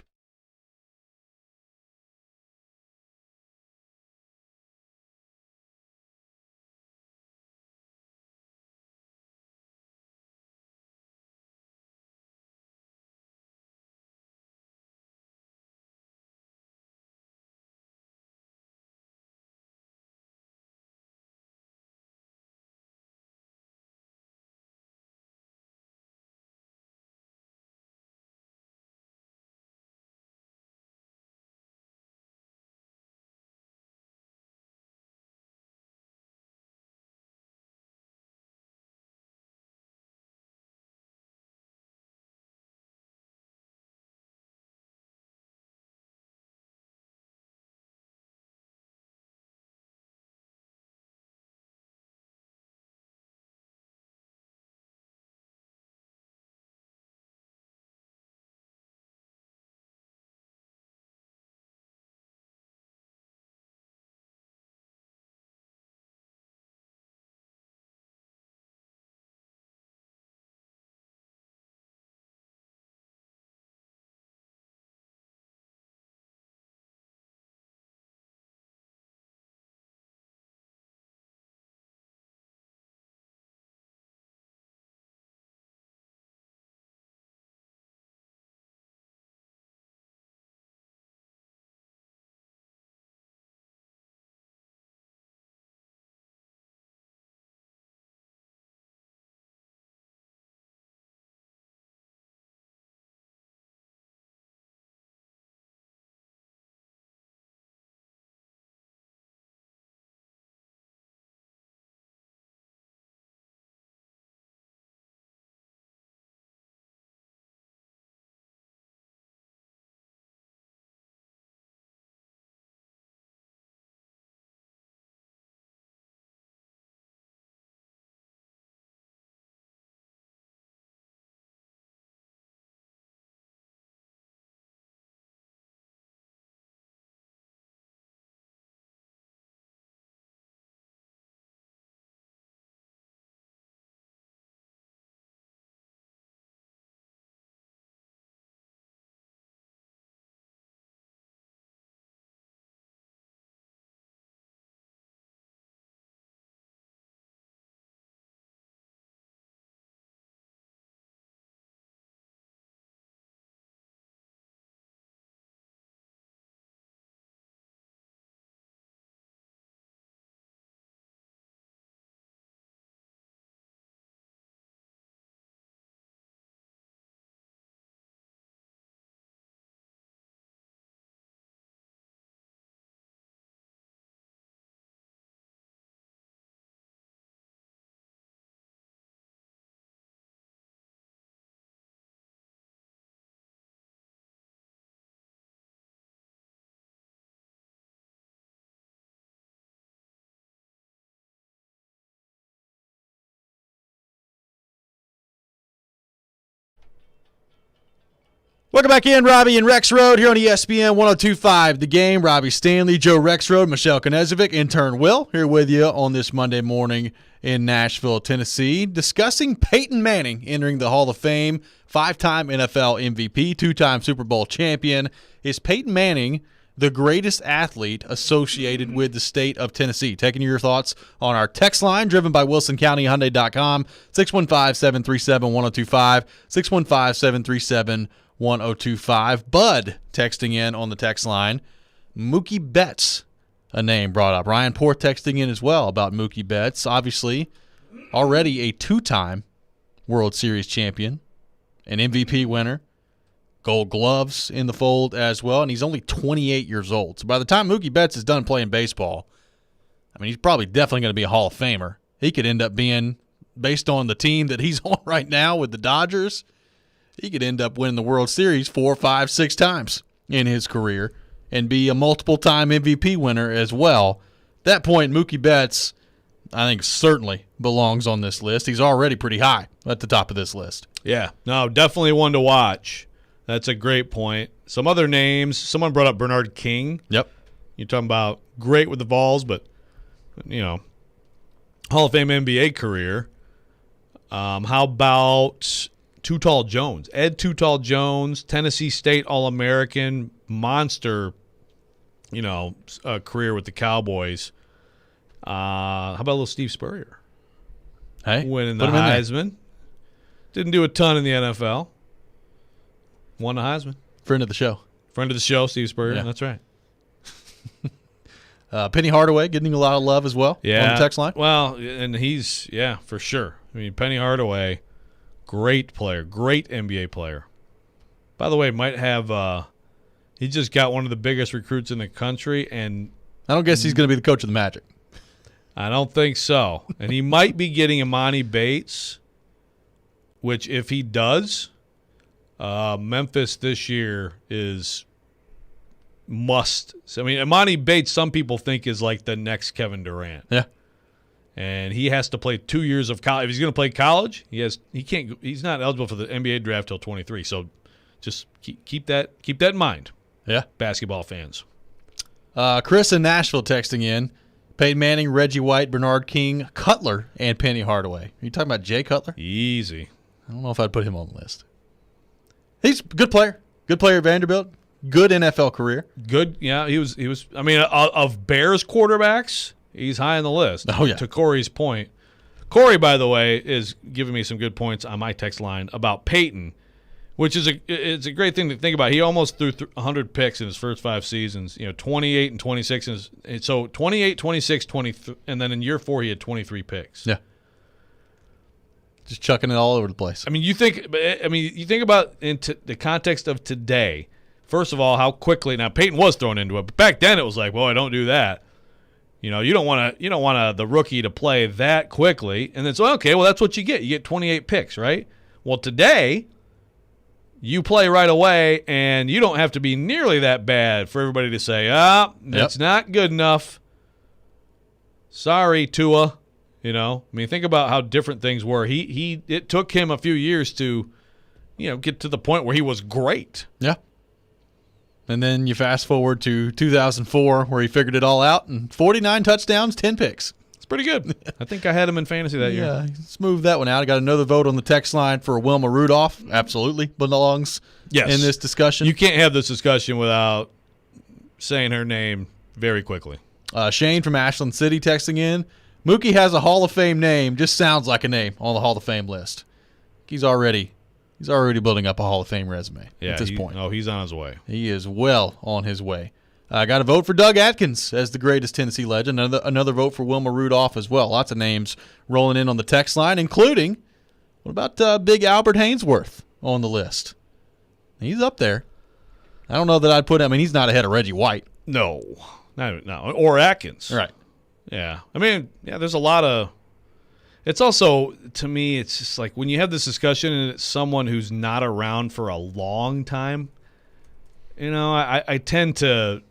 Welcome back in, Robby and Rexrode here on ESPN 102.5 The Game. Robby Stanley, Joe Rexrode, Michelle Konezovic, intern Will, here with you on this Monday morning in Nashville, Tennessee, discussing Peyton Manning entering the Hall of Fame, 5-time NFL MVP, 2-time Super Bowl champion. Is Peyton Manning the greatest athlete associated with the state of Tennessee? Taking your thoughts on our text line, driven by WilsonCountyHyundai.com, 615-737-1025, 615-737-1025. Bud texting in on the text line. Mookie Betts, a name brought up. Ryan Poor texting in as well about Mookie Betts. Obviously, already a 2-time World Series champion, an MVP winner, Gold Gloves in the fold as well, and he's only 28 years old. So by the time Mookie Betts is done playing baseball, I mean, he's probably definitely going to be a Hall of Famer. He could end up being, based on the team that he's on right now with the Dodgers, he could end up winning the World Series 4, 5, 6 times in his career and be a multiple-time MVP winner as well. At that point, Mookie Betts, I think, certainly belongs on this list. He's already pretty high at the top of this list. Yeah, no, definitely one to watch. That's a great point. Some other names, someone brought up Bernard King. Yep. You're talking about great with the Vols, but, Hall of Fame NBA career. How about Too Tall Jones? Ed Too Tall Jones, Tennessee State All-American, monster, career with the Cowboys. How about a little Steve Spurrier? Hey, winning the Heisman. Didn't do a ton in the NFL. Won the Heisman. Friend of the show. Friend of the show, Steve Spurrier. Yeah. That's right. Penny Hardaway getting a lot of love as well on the text line. Well, and he's, for sure. I mean, Penny Hardaway, great player, great NBA player. By the way, might have he just got one of the biggest recruits in the country, and I don't guess he's going to be the coach of the Magic. I don't think so. And he might be getting Imani Bates, which if he does, Memphis this year is must. I mean, Imani Bates, some people think is like the next Kevin Durant. Yeah. And he has to play 2 years of college. If he's going to play college, he's not eligible for the NBA draft till 23. So just keep that in mind. Yeah. Basketball fans. Chris in Nashville texting in. Peyton Manning, Reggie White, Bernard King, Cutler, and Penny Hardaway. Are you talking about Jay Cutler? Easy. I don't know if I'd put him on the list. He's a good player. Good player at Vanderbilt. Good NFL career. Good. Yeah, he was. I mean, of Bears quarterbacks, he's high on the list. Oh, yeah. To Corey's point. Corey, by the way, is giving me some good points on my text line about Peyton, which is it's a great thing to think about. He almost threw 100 picks in his first 5 seasons, 28 and 26. So 28, 26, 23, and then in year 4 he had 23 picks. Yeah. Just chucking it all over the place. I mean, you think about into the context of today. First of all, how quickly now Peyton was thrown into it, but back then it was like, boy, don't do that. You don't want the rookie to play that quickly, and then so okay, well that's what you get. You get 28 picks, right? Well, today you play right away, and you don't have to be nearly that bad for everybody to say, that's not good enough. Sorry, Tua. I mean, think about how different things were. It took him a few years to, get to the point where he was great. Yeah. And then you fast forward to 2004 where he figured it all out, and 49 touchdowns, 10 picks. It's pretty good. I think I had him in fantasy that year. Yeah, smooth that one out. I got another vote on the text line for Wilma Rudolph. Absolutely belongs in this discussion. You can't have this discussion without saying her name very quickly. Shane from Ashland City texting in. Mookie has a Hall of Fame name. Just sounds like a name on the Hall of Fame list. He's already building up a Hall of Fame resume at this point. Oh, he's on his way. He is well on his way. I got a vote for Doug Atkins as the greatest Tennessee legend. Another vote for Wilma Rudolph as well. Lots of names rolling in on the text line, including, what about Big Albert Haynesworth on the list? He's up there. I don't know that I'd put him. I mean, he's not ahead of Reggie White. No. Or Atkins. Right. Yeah. I mean, there's a lot of – it's also, to me, it's just like when you have this discussion and it's someone who's not around for a long time, I tend to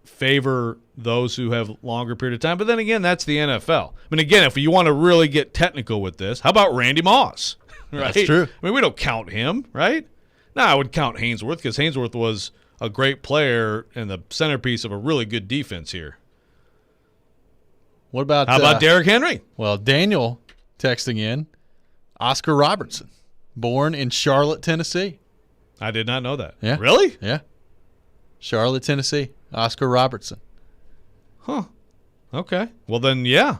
favor those who have longer period of time. But then again, that's the NFL. I mean, again, if you want to really get technical with this, how about Randy Moss? Right? That's true. I mean, we don't count him, right? Now, I would count Haynesworth because Haynesworth was a great player and the centerpiece of a really good defense here. What about How about Derrick Henry? Well, Daniel texting in, Oscar Robertson, born in Charlotte, Tennessee. I did not know that. Yeah. Really? Yeah. Charlotte, Tennessee. Oscar Robertson. Huh. Okay. Well, then, yeah.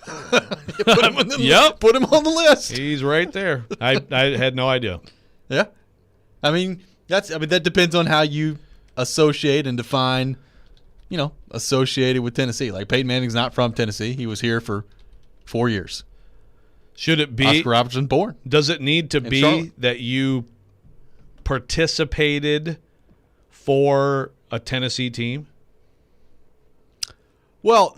Put him on the Yep. Put him on the list. He's right there. I had no idea. Yeah. I mean, that depends on how you associate and define, associated with Tennessee. Like Peyton Manning's not from Tennessee. He was here for 4 years. Should it be Oscar Robertson born? Does it need to be Charlotte. that you participated for a Tennessee team? Well,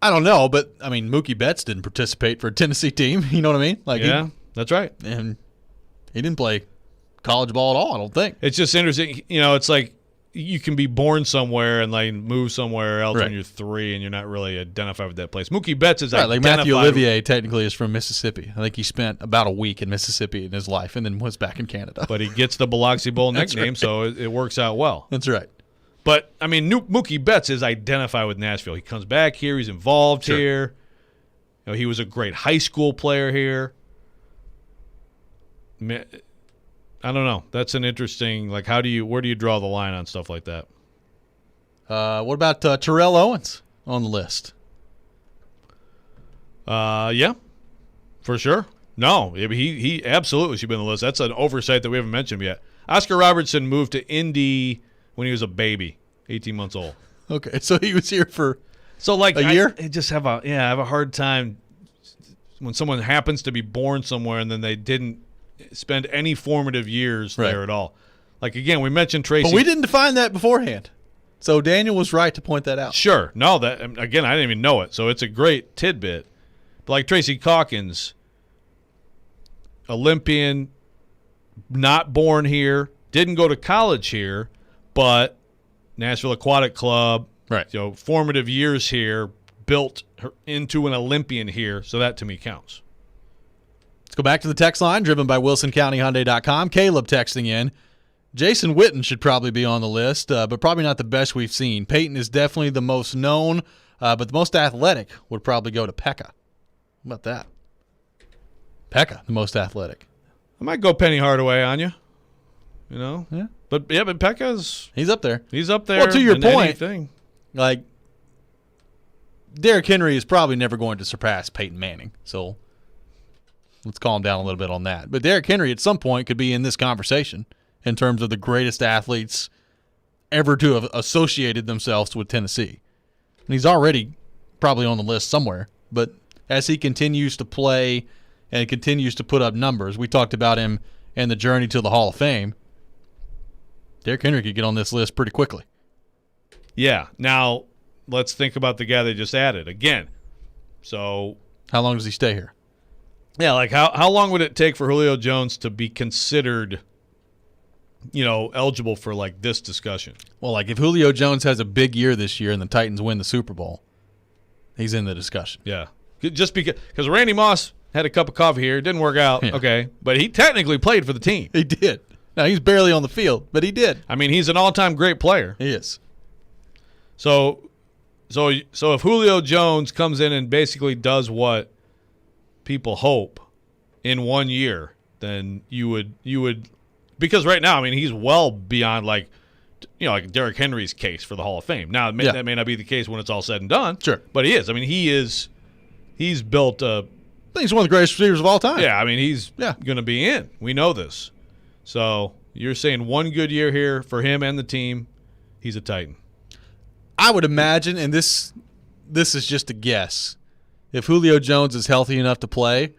I don't know, but I mean, Mookie Betts didn't participate for a Tennessee team. You know what I mean? Like, Yeah, that's right. and he didn't play college ball at all. I don't think. It's just interesting. It's like you can be born somewhere and like move somewhere else Right. when you're 3 and you're not really identified with that place. Mookie Betts is Right, like identified. Matthew Olivier technically is from Mississippi. I think he spent about a week in Mississippi in his life and then was back in Canada. But he gets the Biloxi Bowl That's nickname, right. so it works out well. That's right. But, I mean, Mookie Betts is identified with Nashville. He comes back here. He's involved Sure. here. He was a great high school player here. I don't know. That's an interesting, like, where do you draw the line on stuff like that? What about Terrell Owens on the list? Yeah, for sure. No, he absolutely should be on the list. That's an oversight that we haven't mentioned yet. Oscar Robertson moved to Indy when he was a baby, 18 months old. Okay, so he was here for a year? I just have a hard time when someone happens to be born somewhere and then they didn't spend any formative years Right. there at all. Like, again, we mentioned Tracy. But we didn't define that beforehand. So Daniel was right to point that out. Sure. No, again, I didn't even know it, so it's a great tidbit. But like Tracy Calkins, Olympian, not born here, didn't go to college here, but Nashville Aquatic Club, Right. Formative years here, built her into an Olympian here, so that to me counts. Let's go back to the text line, driven by WilsonCountyHyundai.com. Caleb texting in. Jason Witten should probably be on the list, but probably not the best we've seen. Peyton is definitely the most known, but the most athletic would probably go to Pekka. How about that? Pekka, the most athletic. I might go Penny Hardaway on you. Yeah. But Pekka's He's up there. he's up there. Well, to your in point, anything. Like, Derrick Henry is probably never going to surpass Peyton Manning. So let's calm down a little bit on that. But Derrick Henry at some point could be in this conversation in terms of the greatest athletes ever to have associated themselves with Tennessee. And he's already probably on the list somewhere. But as he continues to play and continues to put up numbers, we talked about him and the journey to the Hall of Fame, Derrick Henry could get on this list pretty quickly. Yeah. Now, let's think about the guy they just added again. So, How long does he stay here? yeah, like how long would it take for Julio Jones to be considered, eligible for like this discussion? Well, like if Julio Jones has a big year this year and the Titans win the Super Bowl, he's in the discussion. Yeah. Just because Randy Moss had a cup of coffee here, it didn't work out. Yeah. Okay, but he technically played for the team. He did. Now, he's barely on the field, but he did. I mean, he's an all-time great player. He is. So if Julio Jones comes in and basically does what people hope in 1 year, then you would because right now, I mean, he's well beyond like Derrick Henry's case for the Hall of Fame. Now, that may not be the case when it's all said and done. Sure. But he is. I mean, he's built a I think he's one of the greatest receivers of all time. yeah, I mean, he's Yeah. going to be in. We know this. So you're saying 1 good year here for him and the team, he's a Titan. I would imagine, and this is just a guess, if Julio Jones is healthy enough to play,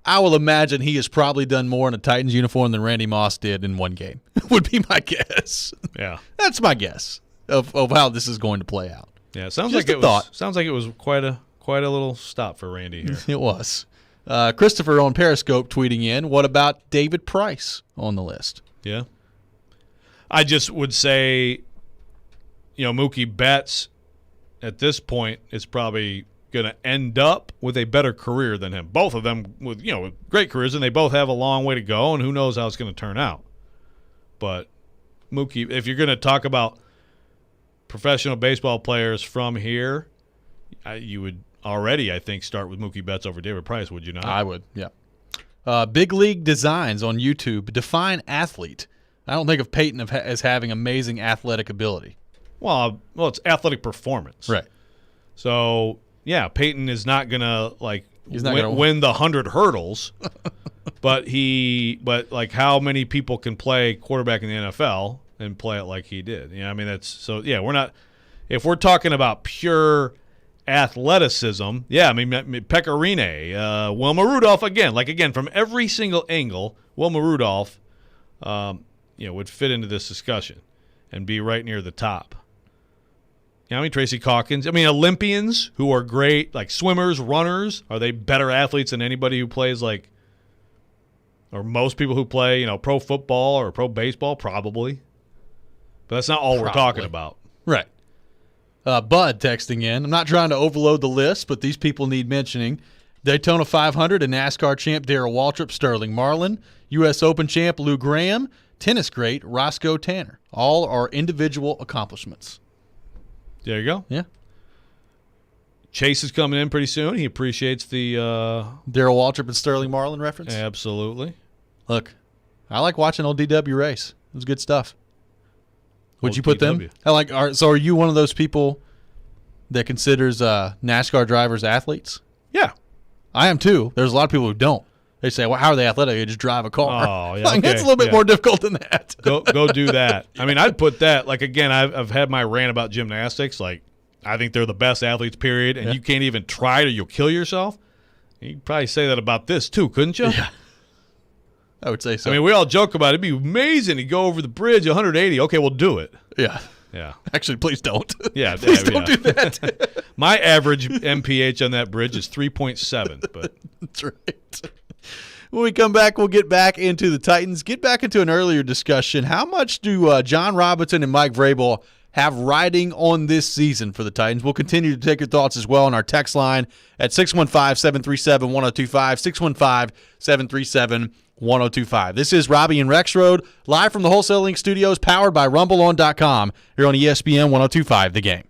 I will imagine he has probably done more in a Titans uniform than Randy Moss did in one game. Would be my guess. Yeah. That's my guess of how this is going to play out. Yeah, it sounds Just like a it thought. was sounds like it was quite a little stop for Randy here. It was. Christopher on Periscope tweeting in, what about David Price on the list? Yeah. I just would say, Mookie Betts at this point is probably going to end up with a better career than him. Both of them with great careers, and they both have a long way to go, and who knows how it's going to turn out. But Mookie, if you're going to talk about professional baseball players from here, you would already, I think, start with Mookie Betts over David Price, would you not? I would, yeah. Big League Designs on YouTube. Define athlete. I don't think of Peyton as having amazing athletic ability. Well, it's athletic performance. Right. So, yeah, Peyton is not going to, win the 100 hurdles, but how many people can play quarterback in the NFL and play it like he did? I mean, we're not – if we're talking about pure athleticism, Pecorine, Wilma Rudolph, again, from every single angle, Wilma Rudolph, would fit into this discussion and be right near the top. Tracy Calkins. Olympians who are great, like swimmers, runners, are they better athletes than anybody who plays or most people who play, pro football or pro baseball? Probably. But that's not all we're talking about. Right. Bud texting in. I'm not trying to overload the list, but these people need mentioning. Daytona 500 and NASCAR champ Darrell Waltrip, Sterling Marlin, U.S. Open champ Lou Graham, tennis great Roscoe Tanner. All are individual accomplishments. There you go. Yeah. Chase is coming in pretty soon. He appreciates the Darrell Waltrip and Sterling Marlin reference. Absolutely. Look, I like watching old DW race. It was good stuff. Would you put them? So are you one of those people that considers NASCAR drivers athletes? Yeah. I am too. There's a lot of people who don't. They say, well, how are they athletic? They just drive a car. Oh, yeah. It's a little bit more difficult than that. Go do that. I'd put that. Again, I've had my rant about gymnastics. I think they're the best athletes, period, and you can't even try it or you'll kill yourself. You could probably say that about this, too, couldn't you? Yeah. I would say so. We all joke about it. It'd be amazing to go over the bridge 180. Okay, we'll do it. Yeah. Yeah. Actually, please don't. Yeah. Please don't do that. My average MPH on that bridge is 3.7. But that's right. When we come back, we'll get back into the Titans, get back into an earlier discussion. How much do John Robinson and Mike Vrabel have riding on this season for the Titans? We'll continue to take your thoughts as well on our text line at 615-737-1025, 615-737-1025. This is Robby and Rexrode, live from the Wholesale Link Studios, powered by RumbleOn.com, here on ESPN 1025 The Game.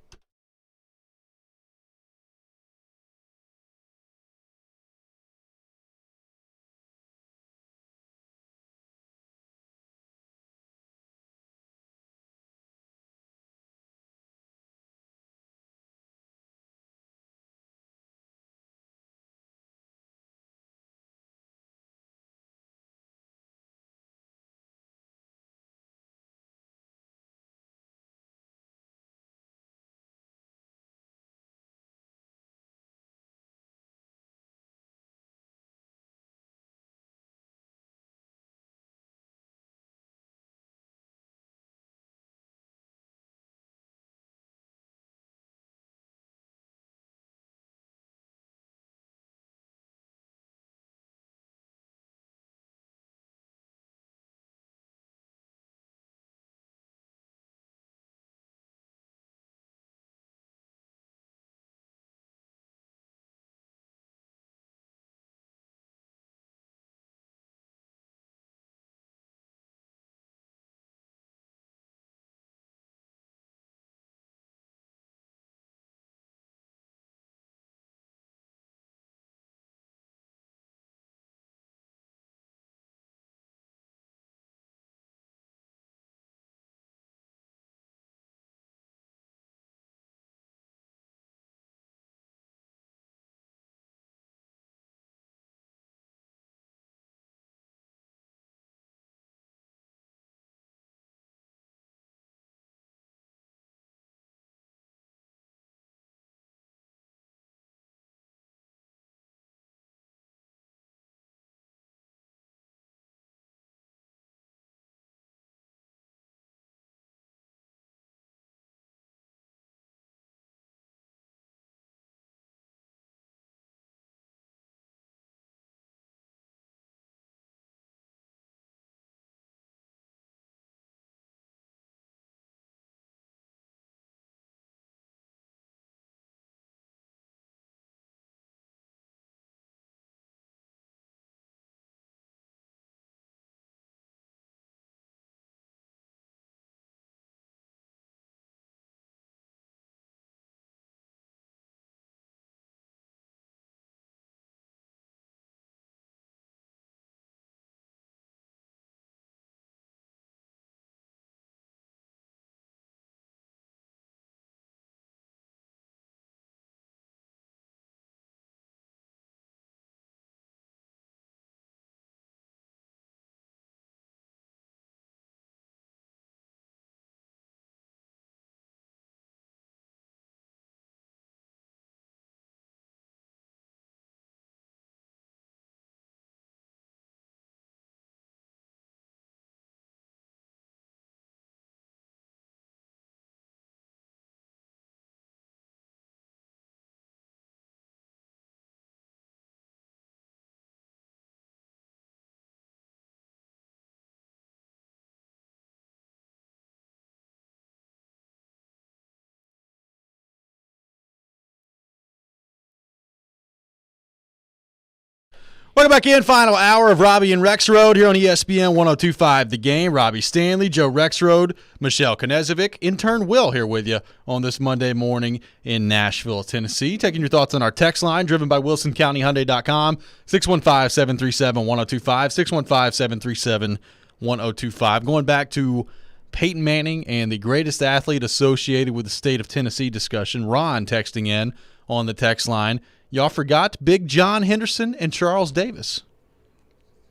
Welcome back in. Final hour of Robby and Rexrode here on ESPN 102.5 The Game. Robbie Stanley, Joe Rexrode, Michelle Knezovic, intern Will here with you on this Monday morning in Nashville, Tennessee. Taking your thoughts on our text line driven by WilsonCountyHyundai.com, 615-737-1025, 615-737-1025. Going back to Peyton Manning and the greatest athlete associated with the state of Tennessee discussion. Ron texting in on the text line. Y'all forgot Big John Henderson and Charles Davis.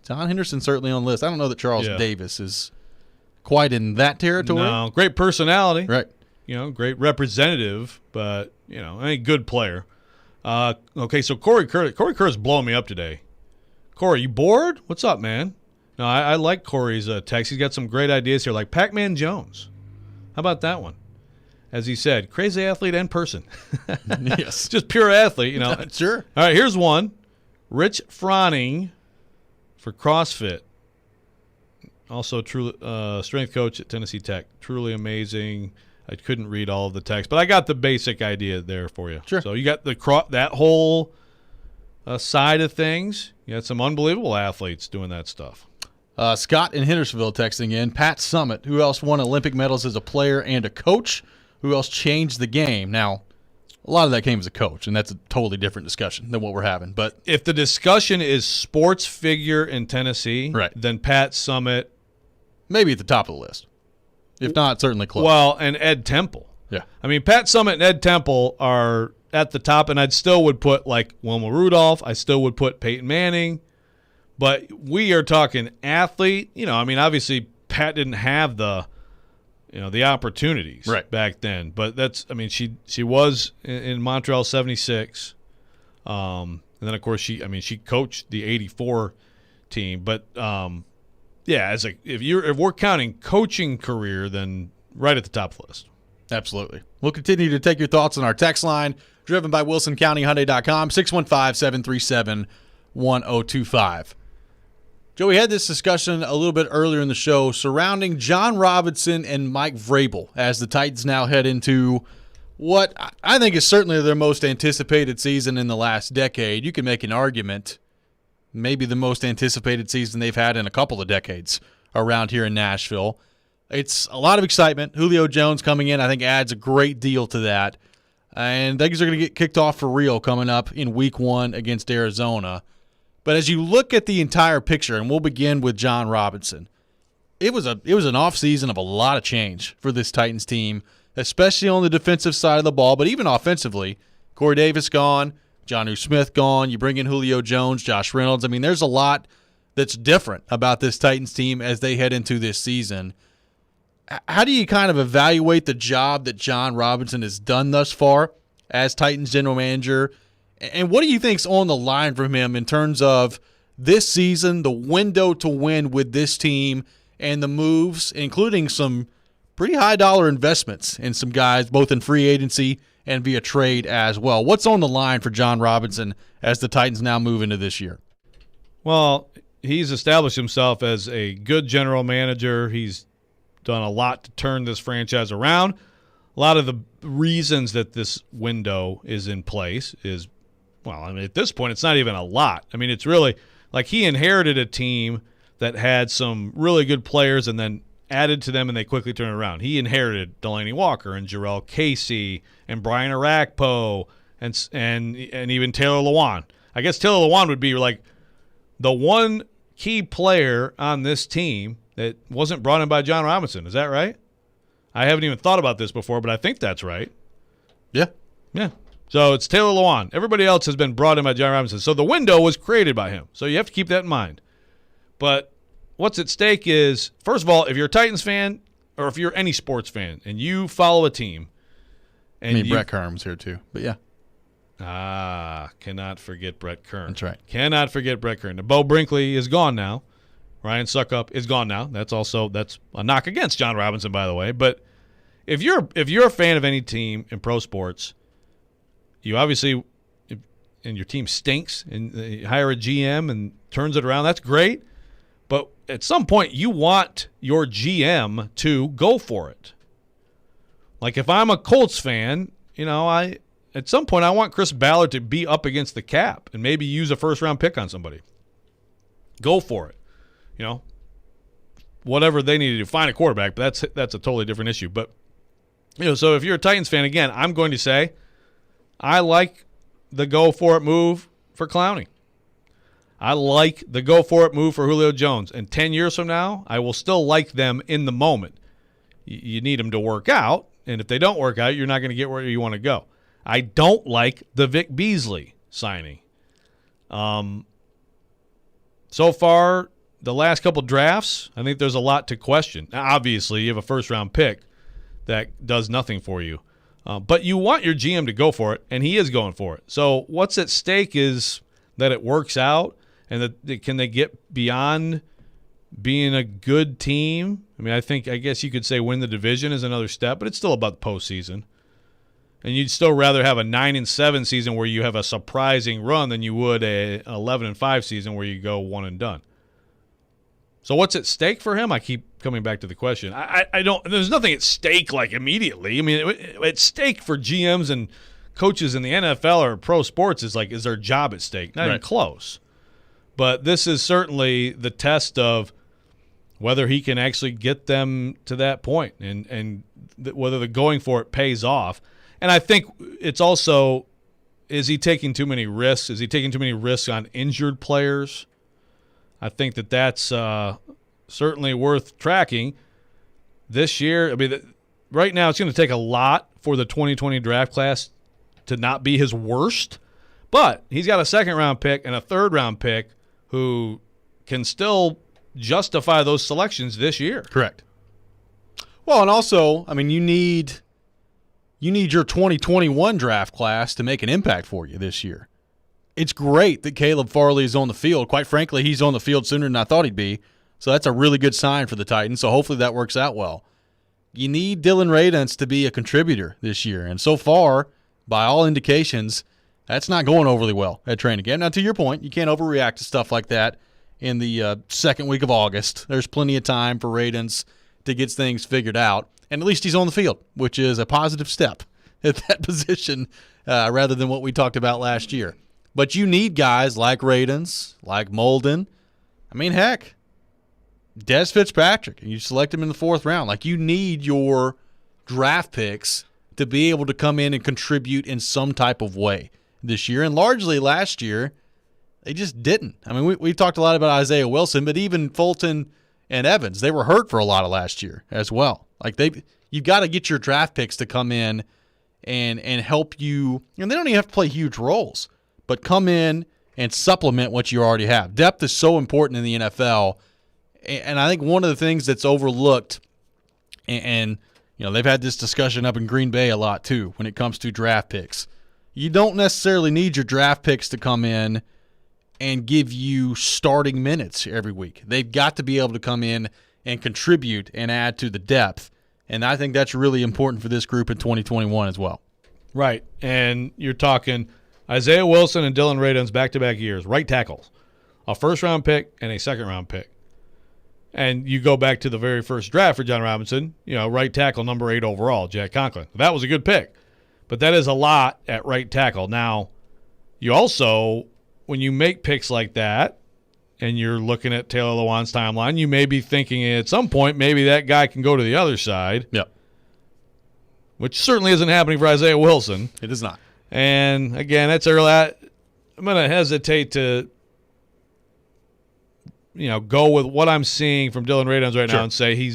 John Henderson certainly on the list. I don't know that Charles Davis is quite in that territory. No, great personality. Right. Great representative, but, a good player. Okay, so Corey Kerr's blowing me up today. Corey, you bored? What's up, man? No, I like Corey's text. He's got some great ideas here, like Pac-Man Jones. How about that one? As he said, crazy athlete and person. Yes. Just pure athlete, Sure. All right, here's one. Rich Froning for CrossFit. Also strength coach at Tennessee Tech. Truly amazing. I couldn't read all of the text, but I got the basic idea there for you. Sure. So you got that whole side of things. You had some unbelievable athletes doing that stuff. Scott in Hendersonville texting in. Pat Summitt, who else won Olympic medals as a player and a coach? Who else changed the game? Now, a lot of that came as a coach, and that's a totally different discussion than what we're having. But if the discussion is sports figure in Tennessee, right, then Pat Summitt. Maybe at the top of the list. If not, certainly close. Well, and Ed Temple. Yeah. I mean, Pat Summitt and Ed Temple are at the top, and I still would put, like, Wilma Rudolph. I still would put Peyton Manning. But we are talking athlete. Obviously Pat didn't have the opportunities back then. But she was in Montreal 76. And then, of course, she coached the 84 team. But, if we're counting coaching career, then right at the top of the list. Absolutely. We'll continue to take your thoughts on our text line, driven by WilsonCountyHyundai.com, 615-737-1025. Joe, we had this discussion a little bit earlier in the show surrounding John Robinson and Mike Vrabel as the Titans now head into what I think is certainly their most anticipated season in the last decade. You can make an argument, maybe the most anticipated season they've had in a couple of decades around here in Nashville. It's a lot of excitement. Julio Jones coming in, I think, adds a great deal to that. And things are going to get kicked off for real coming up in Week 1 against Arizona. But as you look at the entire picture, and we'll begin with John Robinson, it was an offseason of a lot of change for this Titans team, especially on the defensive side of the ball, but even offensively. Corey Davis gone, Jonnu Smith gone, you bring in Julio Jones, Josh Reynolds. I mean, there's a lot that's different about this Titans team as they head into this season. How do you kind of evaluate the job that John Robinson has done thus far as Titans general manager? And what do you think's on the line from him in terms of this season, the window to win with this team, and the moves, including some pretty high-dollar investments in some guys, both in free agency and via trade as well? What's on the line for John Robinson as the Titans now move into this year? Well, he's established himself as a good general manager. He's done a lot to turn this franchise around. A lot of the reasons that this window is in place is, at this point, it's not even a lot. I mean, it's really like he inherited a team that had some really good players and then added to them, and they quickly turned around. He inherited Delaney Walker and Jarrell Casey and Brian Arakpo and even Taylor Lewan. I guess Taylor Lewan would be like the one key player on this team that wasn't brought in by John Robinson. Is that right? I haven't even thought about this before, but I think that's right. Yeah. Yeah. So it's Taylor Lewan. Everybody else has been brought in by John Robinson. So the window was created by him. So you have to keep that in mind. But what's at stake is, first of all, if you're a Titans fan or if you're any sports fan and you follow a team. And Brett Kern's here too, but yeah. Cannot forget Brett Kern. That's right. Cannot forget Brett Kern. Bo Brinkley is gone now. Ryan Suckup is gone now. That's a knock against John Robinson, by the way. But if you're a fan of any team in pro sports, you obviously, and your team stinks, and you hire a GM and turns it around, that's great. But at some point, you want your GM to go for it. Like if I'm a Colts fan, at some point I want Chris Ballard to be up against the cap and maybe use a first-round pick on somebody. Go for it. You know, whatever they need to do, find a quarterback, but that's a totally different issue. But, you know, so if you're a Titans fan, again, I'm going to say I like the go-for-it move for Clowney. I like the go-for-it move for Julio Jones. And 10 years from now, I will still like them in the moment. You need them to work out, and if they don't work out, you're not going to get where you want to go. I don't like the Vic Beasley signing. So far, the last couple drafts, I think there's a lot to question. Now, obviously, you have a first-round pick that does nothing for you. But you want your GM to go for it, and he is going for it. So what's at stake is that it works out, and that can they get beyond being a good team? I mean, I guess you could say win the division is another step, but it's still about the postseason. And you'd still rather have a 9-7 season where you have a surprising run than you would an 11-5 season where you go one and done. So what's at stake for him? I keep coming back to the question. I don't. There's nothing at stake like immediately. I mean, at stake for GMs and coaches in the NFL or pro sports is their job at stake? Not even close. But this is certainly the test of whether he can actually get them to that point and whether the going for it pays off. And I think it's also, is he taking too many risks? Is he taking too many risks on injured players? I think that's certainly worth tracking. This year, I mean, right now it's going to take a lot for the 2020 draft class to not be his worst. But he's got a second-round pick and a third-round pick who can still justify those selections this year. Correct. Well, and also, I mean, you need your 2021 draft class to make an impact for you this year. It's great that Caleb Farley is on the field. Quite frankly, he's on the field sooner than I thought he'd be. So that's a really good sign for the Titans. So hopefully that works out well. You need Dylan Radunz to be a contributor this year. And so far, by all indications, that's not going overly well at training camp. Now, to your point, you can't overreact to stuff like that in the second week of August. There's plenty of time for Radunz to get things figured out. And at least he's on the field, which is a positive step at that position rather than what we talked about last year. But you need guys like Radunz, like Molden. I mean, heck, Des Fitzpatrick, and you select him in the fourth round. Like, you need your draft picks to be able to come in and contribute in some type of way this year. And largely last year, they just didn't. I mean, we talked a lot about Isaiah Wilson, but even Fulton and Evans, they were hurt for a lot of last year as well. Like, you've got to get your draft picks to come in and help you. And they don't even have to play huge roles, but come in and supplement what you already have. Depth is so important in the NFL, and I think one of the things that's overlooked, and you know, they've had this discussion up in Green Bay a lot too when it comes to draft picks. You don't necessarily need your draft picks to come in and give you starting minutes every week. They've got to be able to come in and contribute and add to the depth, and I think that's really important for this group in 2021 as well. Right, and you're talking Isaiah Wilson and Dylan Radunz back-to-back years, right tackles, a first-round pick and a second-round pick. And you go back to the very first draft for John Robinson, you know, right tackle, number 8 overall, Jack Conklin. That was a good pick, but that is a lot at right tackle. Now, you also, when you make picks like that and you're looking at Taylor Lewan's timeline, you may be thinking at some point maybe that guy can go to the other side. Yep. Which certainly isn't happening for Isaiah Wilson. It is not. And, again, that's early. I'm going to hesitate to, you know, go with what I'm seeing from Dylan Radunz right now and say he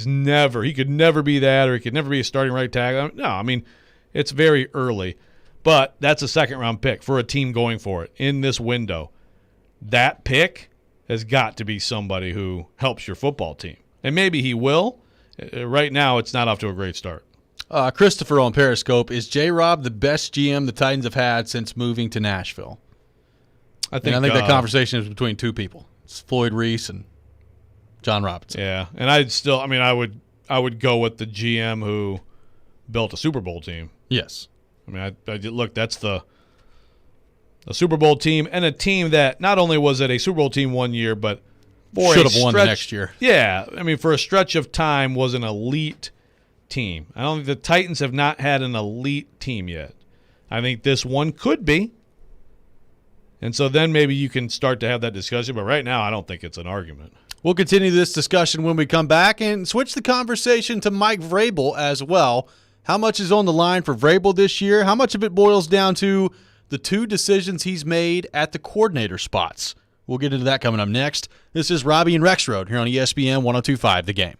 could never be that, or he could never be a starting right tackle. No, I mean, it's very early. But that's a second-round pick for a team going for it in this window. That pick has got to be somebody who helps your football team. And maybe he will. Right now, it's not off to a great start. Christopher on Periscope, is J-Rob the best GM the Titans have had since moving to Nashville? I think that conversation is between two people. It's Floyd Reese and John Robinson. Yeah, and I would go with the GM who built a Super Bowl team. Yes. I mean, look, that's the Super Bowl team, and a team that not only was it a Super Bowl team one year, but should have won the next year. Yeah, I mean, for a stretch of time was an elite team. I don't think the Titans have not had an elite team yet. I think this one could be. And so then maybe you can start to have that discussion. But right now, I don't think it's an argument. We'll continue this discussion when we come back and switch the conversation to Mike Vrabel as well. How much is on the line for Vrabel this year? How much of it boils down to the 2 decisions he's made at the coordinator spots? We'll get into that coming up next. This is Robby and Rexrode here on ESPN 102.5 The Game.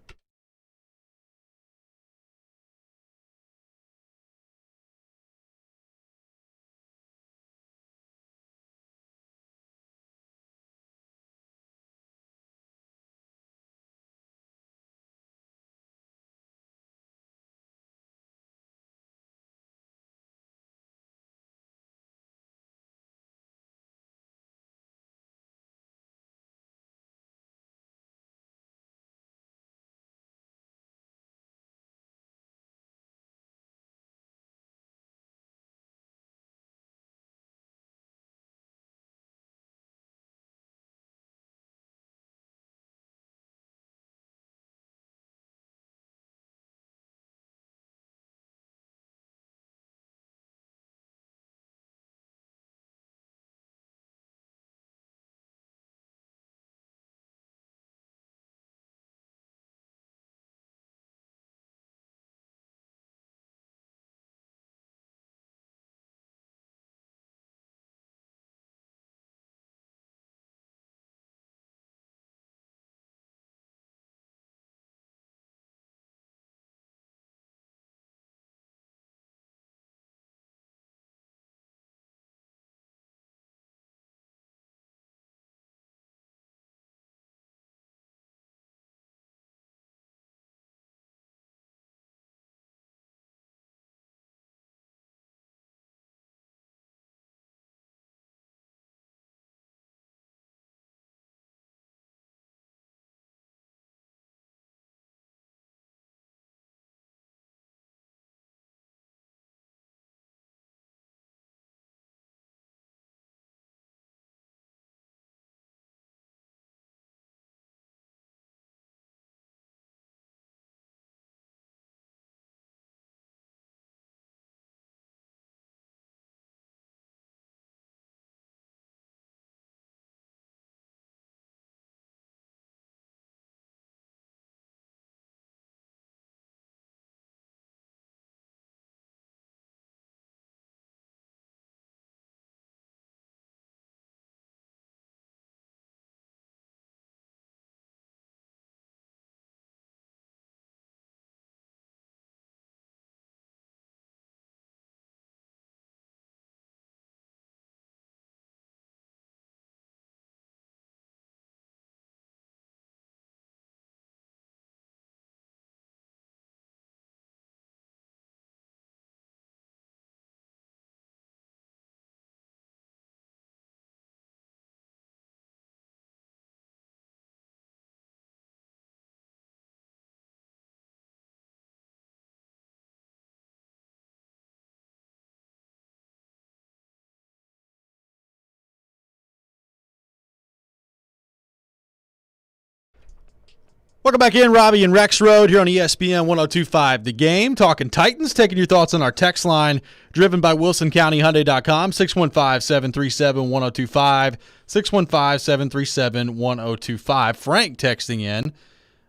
Welcome back in, Robby and Rexrode here on ESPN 102.5 The Game. Talking Titans, taking your thoughts on our text line, driven by WilsonCountyHyundai.com, 615-737-1025, 615-737-1025. Frank texting in,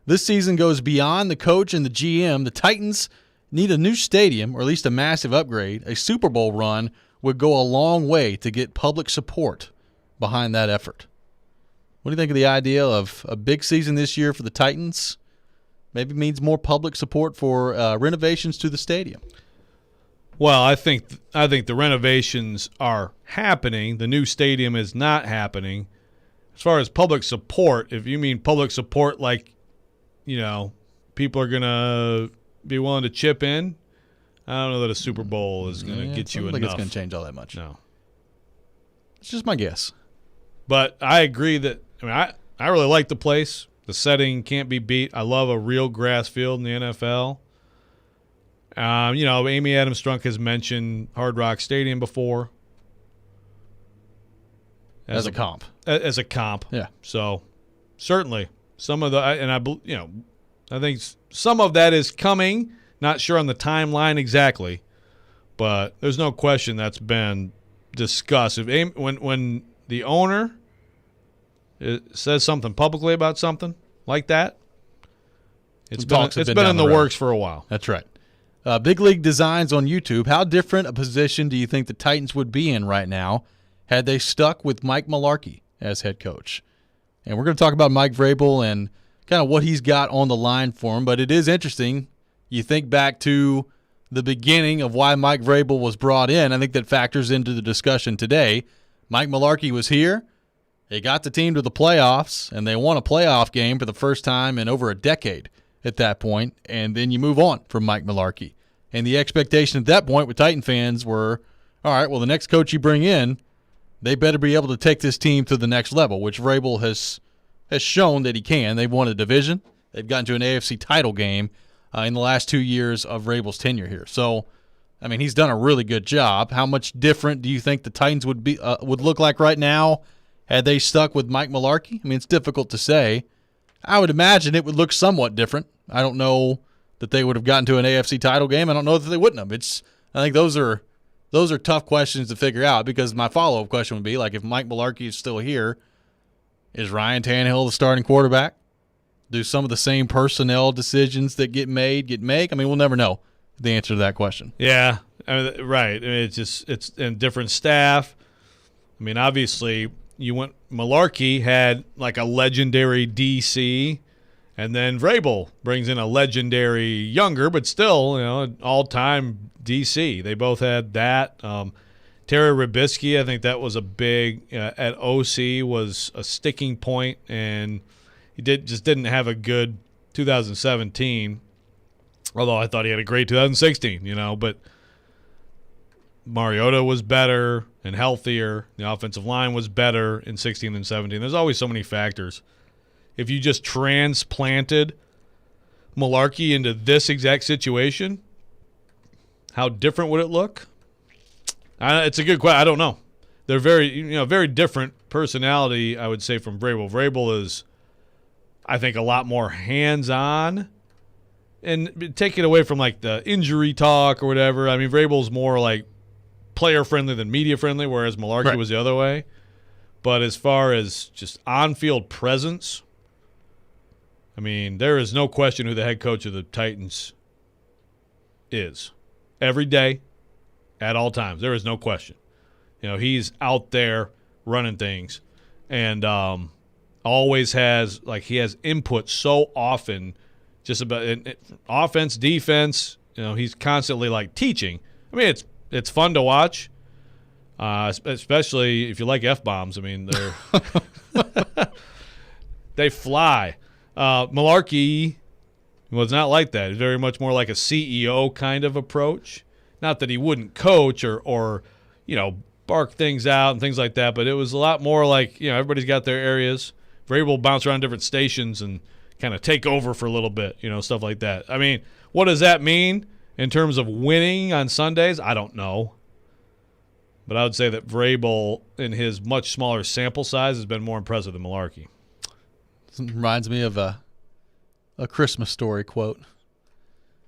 this season goes beyond the coach and the GM. The Titans need a new stadium, or at least a massive upgrade. A Super Bowl run would go a long way to get public support behind that effort. What do you think of the idea of a big season this year for the Titans? Maybe means more public support for renovations to the stadium. Well, I think the renovations are happening. The new stadium is not happening. As far as public support, if you mean public support like, people are going to be willing to chip in, I don't know that a Super Bowl is going to get you enough. I don't think it's going to change all that much. No. It's just my guess. But I agree that I really like the place. The setting can't be beat. I love a real grass field in the NFL. Amy Adams Strunk has mentioned Hard Rock Stadium before. As a comp. As a comp. Yeah. So certainly some of I think some of that is coming. Not sure on the timeline exactly, but there's no question that's been discussed. When the owner says something publicly about something like that, it's been in the works for a while. That's right. Big League Designs on YouTube. How different a position do you think the Titans would be in right now had they stuck with Mike Mularkey as head coach? And we're going to talk about Mike Vrabel and kind of what he's got on the line for him. But it is interesting. You think back to the beginning of why Mike Vrabel was brought in. I think that factors into the discussion today. Mike Mularkey was here. They got the team to the playoffs, and they won a playoff game for the first time in over a decade at that point. And then you move on from Mike Mularkey. And the expectation at that point with Titan fans were, all right, well, the next coach you bring in, they better be able to take this team to the next level, which Vrabel has shown that he can. They've won a division. They've gotten to an AFC title game in the last 2 years of Vrabel's tenure here. So, I mean, he's done a really good job. How much different do you think the Titans would look like right now had they stuck with Mike Mularkey? I mean, it's difficult to say. I would imagine it would look somewhat different. I don't know that they would have gotten to an AFC title game. I don't know that they wouldn't have. I think those are tough questions to figure out, because my follow-up question would be, like, if Mike Mularkey is still here, is Ryan Tannehill the starting quarterback? Do some of the same personnel decisions that get made? I mean, we'll never know the answer to that question. Yeah, I mean, right. I mean, it's in different staff. I mean, obviously, Mularkey had like a legendary DC, and then Vrabel brings in a legendary younger, but still, an all-time DC. They both had that. Terry Robisky, I think that was a big at OC, was a sticking point, and he didn't have a good 2017. Although I thought he had a great 2016, but Mariota was better and healthier. The offensive line was better in 16 and 17. There's always so many factors. If you just transplanted Mularkey into this exact situation, how different would it look? It's a good question. I don't know. They're very different personality, I would say, from Vrabel. Vrabel is, I think, a lot more hands-on. And take it away from, like, the injury talk or whatever. I mean, Vrabel's more, like, player-friendly than media-friendly, whereas Mularkey was the other way. But as far as just on-field presence, I mean, there is no question who the head coach of the Titans is. Every day, at all times, there is no question. He's out there running things, and always has, like, he has input so often, just about offense, defense. He's constantly, like, teaching. I mean, it's fun to watch, especially if you like F-bombs. I mean, they fly. Mularkey was not like that. He's very much more like a CEO kind of approach. Not that he wouldn't coach or bark things out and things like that, but it was a lot more like, everybody's got their areas. Vrabel bounce around different stations and kind of take over for a little bit, stuff like that. I mean, what does that mean in terms of winning on Sundays? I don't know. But I would say that Vrabel, in his much smaller sample size, has been more impressive than Mularkey. Reminds me of a Christmas Story quote.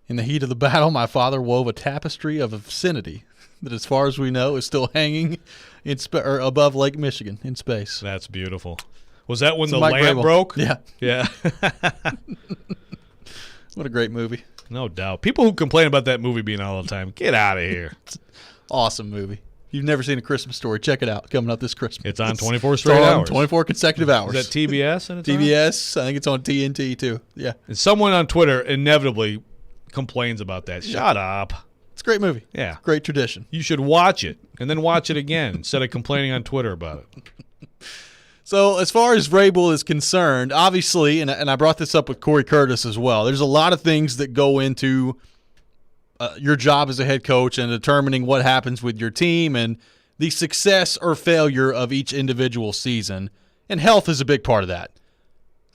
In the heat of the battle, my father wove a tapestry of obscenity that, as far as we know, is still hanging above Lake Michigan in space. That's beautiful. Was that when the lamp broke? Yeah. Yeah. What a great movie. No doubt. People who complain about that movie being on all the time, get out of here. Awesome movie. If you've never seen A Christmas Story, check it out. Coming up this Christmas. It's on 24 straight hours. 24 consecutive hours. Is that TBS? And TBS. I think it's on TNT, too. Yeah. And someone on Twitter inevitably complains about that. Shut up. It's a great movie. Yeah. Great tradition. You should watch it and then watch it again instead of complaining on Twitter about it. So as far as Vrabel is concerned, obviously, and I brought this up with Corey Curtis as well, there's a lot of things that go into your job as a head coach and determining what happens with your team and the success or failure of each individual season. And health is a big part of that.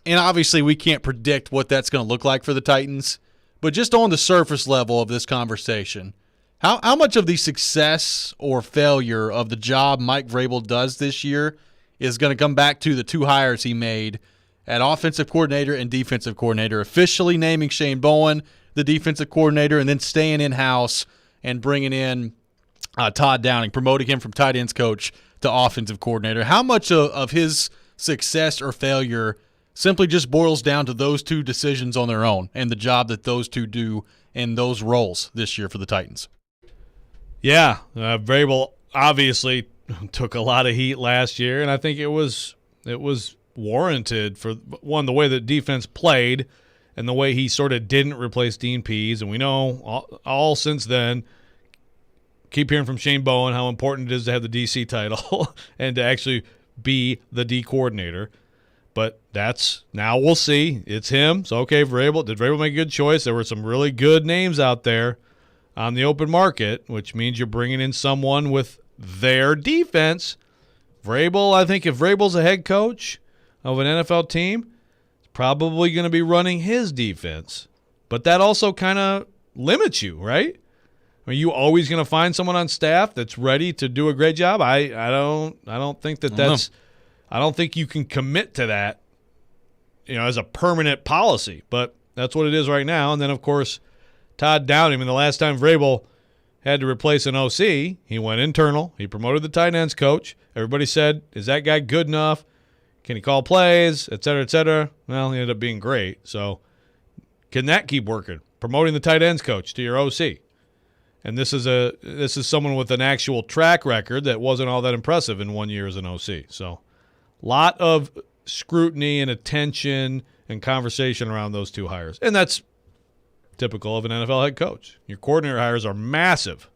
And obviously we can't predict what that's going to look like for the Titans. But just on the surface level of this conversation, how much of the success or failure of the job Mike Vrabel does this year is going to come back to the two hires he made at offensive coordinator and defensive coordinator, officially naming Shane Bowen the defensive coordinator and then staying in-house and bringing in Todd Downing, promoting him from tight ends coach to offensive coordinator. How much of his success or failure simply just boils down to those two decisions on their own and the job that those two do in those roles this year for the Titans? Yeah, Vrabel obviously took a lot of heat last year, and I think it was warranted for, one, the way that defense played and the way he sort of didn't replace Dean Pease. And we know all since then, keep hearing from Shane Bowen how important it is to have the DC title and to actually be the D coordinator. But now we'll see. It's him. So, okay, Vrabel. Did Vrabel make a good choice? There were some really good names out there on the open market, which means you're bringing in someone with their defense. Vrabel, I think if Vrabel's a head coach of an NFL team, it's probably going to be running his defense. But that also kind of limits you, right? Are you always going to find someone on staff that's ready to do a great job? I don't think that's – I don't think you can commit to that, as a permanent policy. But that's what it is right now. And then, of course, Todd Downing. I mean, the last time Vrabel had to replace an OC, he went internal. He promoted the tight ends coach. Everybody said, is that guy good enough? Can he call plays, et cetera, et cetera? Well, he ended up being great. So can that keep working? Promoting the tight ends coach to your OC. And this is someone with an actual track record that wasn't all that impressive in 1 year as an OC. So a lot of scrutiny and attention and conversation around those two hires. And that's typical of an NFL head coach. Your coordinator hires are massive.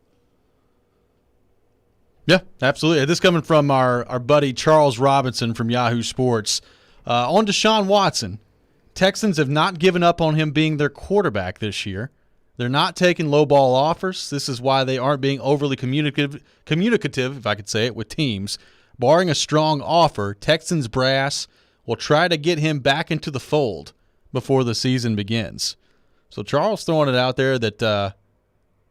Yeah, absolutely. This coming from our buddy Charles Robinson from Yahoo Sports. On Deshaun Watson, Texans have not given up on him being their quarterback this year. They're not taking low-ball offers. This is why they aren't being overly communicative, if I could say it, with teams. Barring a strong offer, Texans brass will try to get him back into the fold before the season begins. So Charles throwing it out there that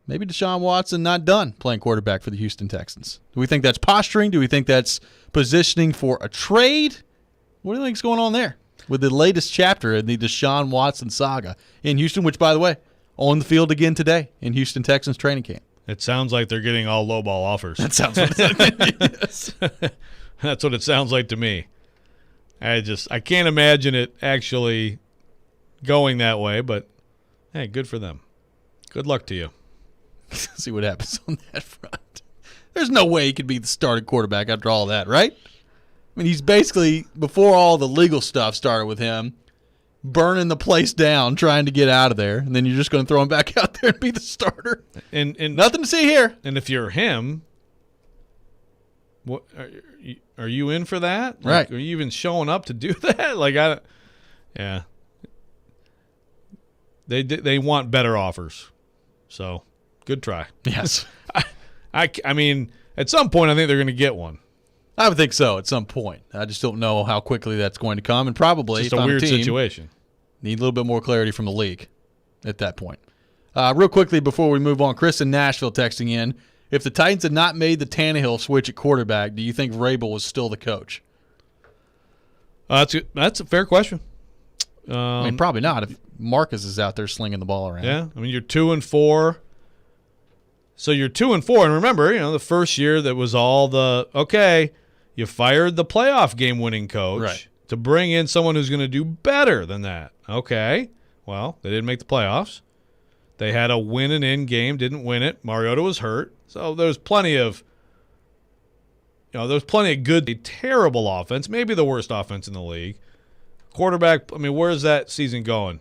maybe Deshaun Watson not done playing quarterback for the Houston Texans. Do we think that's posturing? Do we think that's positioning for a trade? What do you think is going on there with the latest chapter in the Deshaun Watson saga in Houston, which, by the way, on the field again today in Houston Texans training camp? It sounds like they're getting all low-ball offers. That sounds what yes. That's what it sounds like to me. I can't imagine it actually going that way, but hey, good for them. Good luck to you. See what happens on that front. There's no way he could be the starting quarterback after all that, right? I mean, he's basically, before all the legal stuff started with him, burning the place down, trying to get out of there, and then you're just going to throw him back out there and be the starter. And nothing to see here. And if you're him, what are you in for that? Right? Are you even showing up to do that? Yeah. They want better offers, so good try. Yes. I mean, at some point, I think they're going to get one. I would think so at some point. I just don't know how quickly that's going to come, and probably it's just a weird situation. Need a little bit more clarity from the league at that point. Real quickly before we move on, Chris in Nashville texting in, if the Titans had not made the Tannehill switch at quarterback, do you think Vrabel was still the coach? That's a fair question. I mean, probably not if Marcus is out there slinging the ball around. Yeah, I mean, you're 2-4. So you're 2-4, and remember, the first year that was all you fired the playoff game-winning coach right, to bring in someone who's going to do better than that. Okay, well, they didn't make the playoffs. They had a win-and-in game, didn't win it. Mariota was hurt, so there's plenty of good, a terrible offense, maybe the worst offense in the league. Quarterback, I mean, where's that season going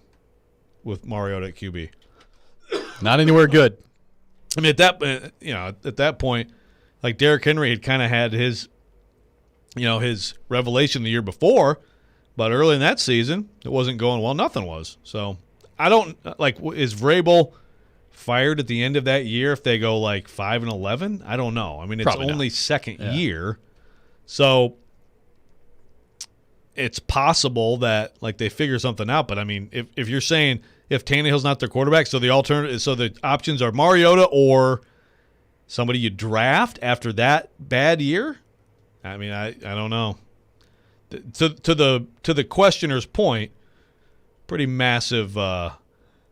with Mariota at QB? Not anywhere good. I mean, at that point, like Derrick Henry had kind of had his revelation the year before, but early in that season, it wasn't going well. Nothing was. So I don't is Vrabel fired at the end of that year if they go 5-11? I don't know. I mean, it's probably only not. Second year, so it's possible that they figure something out. But I mean, if you're saying if Tannehill's not their quarterback, so the options are Mariota or somebody you draft after that bad year. I mean, I don't know. To the questioner's point, pretty massive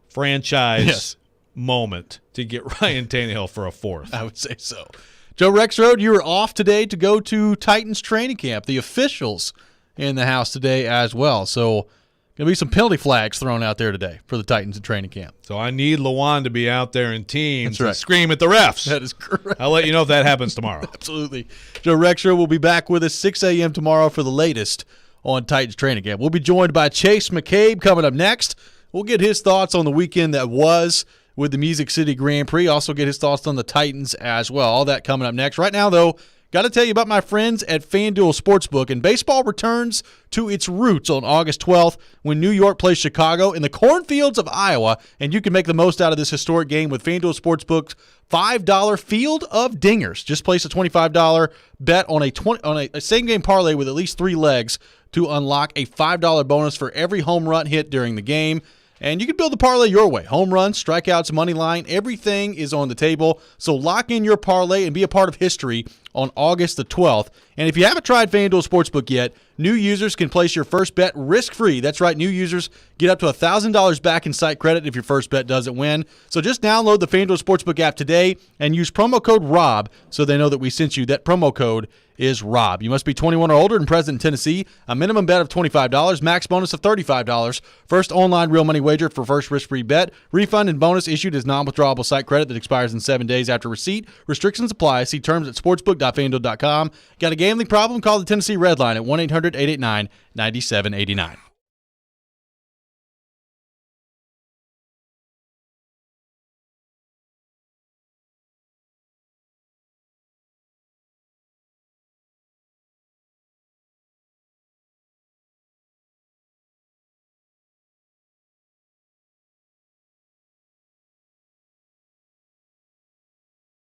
franchise moment to get Ryan Tannehill for a fourth. I would say so. Joe Rexrode, you were off today to go to Titans training camp. The officials in the house today as well. So going to be some penalty flags thrown out there today for the Titans in training camp. So I need Lawan to be out there in teams That's right. and scream at the refs. That is correct. I'll let you know if that happens tomorrow. Absolutely. Joe Rexrode will be back with us 6 a.m. tomorrow for the latest on Titans training camp. We'll be joined by Chase McCabe coming up next. We'll get his thoughts on the weekend that was with the Music City Grand Prix. Also get his thoughts on the Titans as well. All that coming up next. Right now, though, got to tell you about my friends at FanDuel Sportsbook. And baseball returns to its roots on August 12th when New York plays Chicago in the cornfields of Iowa. And you can make the most out of this historic game with FanDuel Sportsbook's $5 Field of Dingers. Just place a $25 bet on a same-game parlay with at least 3 legs to unlock a $5 bonus for every home run hit during the game. And you can build the parlay your way. Home runs, strikeouts, money line, everything is on the table. So lock in your parlay and be a part of history on August the 12th. And if you haven't tried FanDuel Sportsbook yet, new users can place your first bet risk-free. That's right, new users get up to $1,000 back in site credit if your first bet doesn't win. So just download the FanDuel Sportsbook app today and use promo code ROB so they know that we sent you. That promo code is ROB. You must be 21 or older and present in Tennessee. A minimum bet of $25, max bonus of $35. First online real money wager for first risk-free bet. Refund and bonus issued as non-withdrawable site credit that expires in 7 days after receipt. Restrictions apply. See terms at sportsbook.fanduel.com. Got a gambling problem? Call the Tennessee Red Line at 1-800-889-9789.